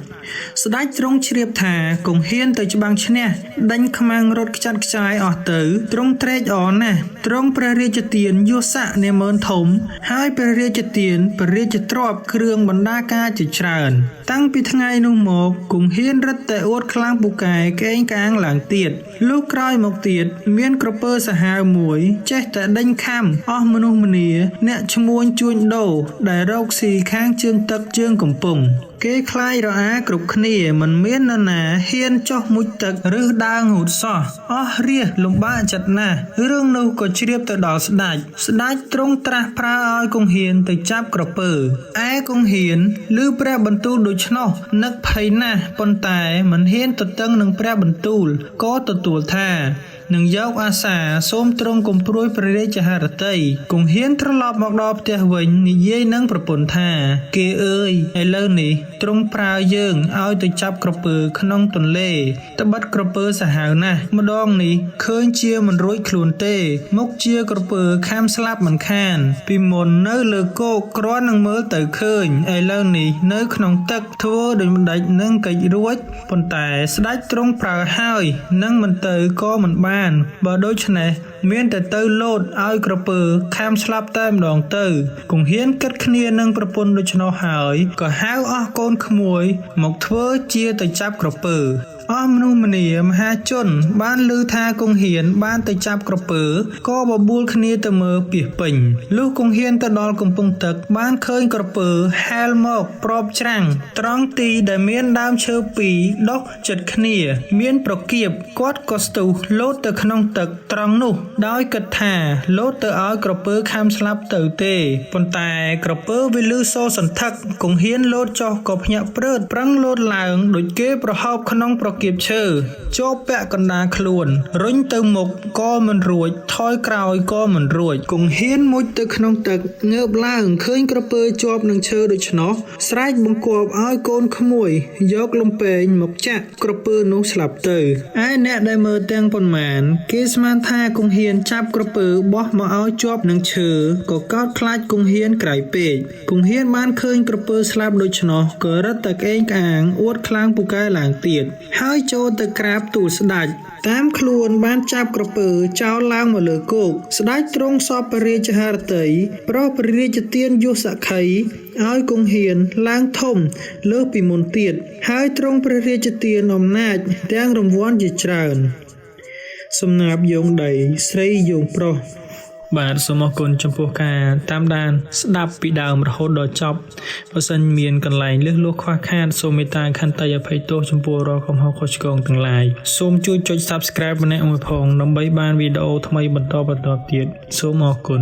ទ្រង់ជ្រាបថាគង់ហ៊ានទៅច្បាំងឈ្នះដេញខ្មាំងរត់ខ្ចាត់ខ្ចាយអស់ទៅទ្រង់ត្រេកអរណាស់ទ្រង់ព្រះរាជទានយស័ក្តិនាម៉ឺនធំហើយព្រះរាជទានព្រះរាជទ្រព្យគ្រឿងបណ្ដាការជាច្រើនតាំងពីថ្ងៃនោះមកគង់ហ៊ានរឹតតែអួតខ្លាំងពូកែក្អេងក្អាងឡើងទៀតលុះក្រោយមកទៀតមានក្រពើសាហាវមួយចេះតែដេញខំអស់មនុស្សម្នាអ្នកឈ្មួញជួញដូរដែលរកស៊ីខាងជើងទឹកជើងកំពង់គេខ្លាចរអាគ្រប់គ្នាមិនមាននរណាហ៊ានចុះមុជទឹកឬដើរងូតសោះអស់រាសលំបាកចិត្តណាស់រឿងនោះក៏ជ្រាបទៅដល់ស្ដេចទ្រង់ត្រាស់ប្រើឲ្យគង់ហ៊ានទៅចាប់ក្រពើឯគង់ហ៊ានឮព្រះបន្ទូលដូច្នោះនឹកភ័យណាស់ប៉ុន្តែមិនហ៊ានទទឹងនឹងព្រះបន្ទូលក៏ទទួលថានឹងយកអាសាសូមទ្រង់គំព្រួយព្រះរាជហឫទ័យគង់ហ៊ានត្រឡប់មកដល់ផ្ទះវិញនិយាយនឹងប្រពន្ធថាគេអើយឥឡូវនេះទ្រង់ប្រើយើងឲ្យទៅចាប់ក្រពើក្នុងទន្លេត្បិតក្រពើសាហាវណាស់ម្ដងនេះឃើញជាមិនរួចខ្លួនទេមុខជាក្រពើខាំស្លាប់មិនខានពីមុននៅលើគោកគ្រាន់នឹងមើលទៅឃើញឥឡូវនេះនៅក្នុងទឹកធ្វើដូចម្ដេចនឹងកិច្ចរួចប៉ុន្តែស្ដេចទ្រង់ប្រើហើយនឹងមិនទៅក៏មិនបានបើដូច្នេះមានតែទៅលោតឲ្យក្រពើខាំស្លាប់តែម្ដងទៅគង់ហ៊ានគិតគ្នានឹងប្រពន្ធដូច្នោះហើយក៏ហៅអស់កូនក្មួយមកធ្វើជាទៅចាប់ក្រពើអស់មនុស្សម្នាមហាជនបានឮថាគង់ហ៊ានបានទៅចាប់ក្រពើក៏បបួលគ្នាទៅមើលពាសពេញលុះគង់ហ៊ានទៅដល់កំពង់ទឹកបានឃើញក្រពើហែលមកប្របច្រាំងត្រង់ទីដែលមានដើមឈើពីរដុះជិតគ្នាមានប្រកៀបគាត់ក៏ស្ទុះលោតទៅក្នុងទឹកត្រង់នោះដោយគិតថាលោតទៅឲ្យក្រពើខាំស្លាប់ទៅទេប៉ុន្តែក្រពើវាលឺសូរសន្ធឹកគង់ហ៊ានលោតចុះក៏ភ្ញាក់ព្រឺតប្រឹងលោតឡើងដូចគេប្រហោបក្នុងគៀបឈើជាប់ពាក់កណ្ដាលខ្លួនរុញទៅមុខក៏មិនរួចថយក្រោយក៏មិនរួចគង់ហ៊ានមុជទៅក្នុងទឹកងើបឡើងឃើញក្រពើជាប់នឹងឈើដូច្នោះស្រែកបង្គាប់ឲ្យកូនក្មួយយកលំពែងមកចាក់ក្រពើនោះស្លាប់ទៅឯអ្នកដែលមើលទាំងប៉ុន្មានគេស្មានថាគង់ហ៊ានចាប់ក្រពើបោះមកឲ្យជាប់នឹងឈើក៏កោតខ្លាចគង់ហ៊ានក្រៃពេកគង់ហ៊ានបានឃើញក្រពើស្លាប់ដូច្នោះក៏រឹតតែក្អេងក្អាងអួតខ្លាំងពូកែឡើងទៀតហើយចូលទៅក្រាបទូលស្ដេចតាមខ្លួនបានចាប់ក្រពើចោលឡើងមកលើគោកស្ដេចទ្រង់សពព្រះរាជហឫទ័យប្រោសព្រះរាជទានយសក្ខីឲ្យគង់ហ៊ានឡើងធំលើសពីមុនទៀតហើយទ្រង់ព្រះរាជទានអំណាចទាំងរង្វាន់ជាច្រើនសំណាបយោងដីស្រីយោងប្រុសបាទសូមអរគុណចំពោះការតាមដានស្ដាប់ពីដើមរហូតដល់ចប់បើសិនមានកន្លែងលឺលួសខ្វះខាតសូមមេត្តាខន្តីអភ័យទោសចំពោះរាល់កំហុសខុសឆ្គងទាំងឡាយសូមជួយចុច Subscribe ម្នាក់មួយផងដើម្បីបានវីដេអូថ្មីបន្តទៀតសូមអរគុណ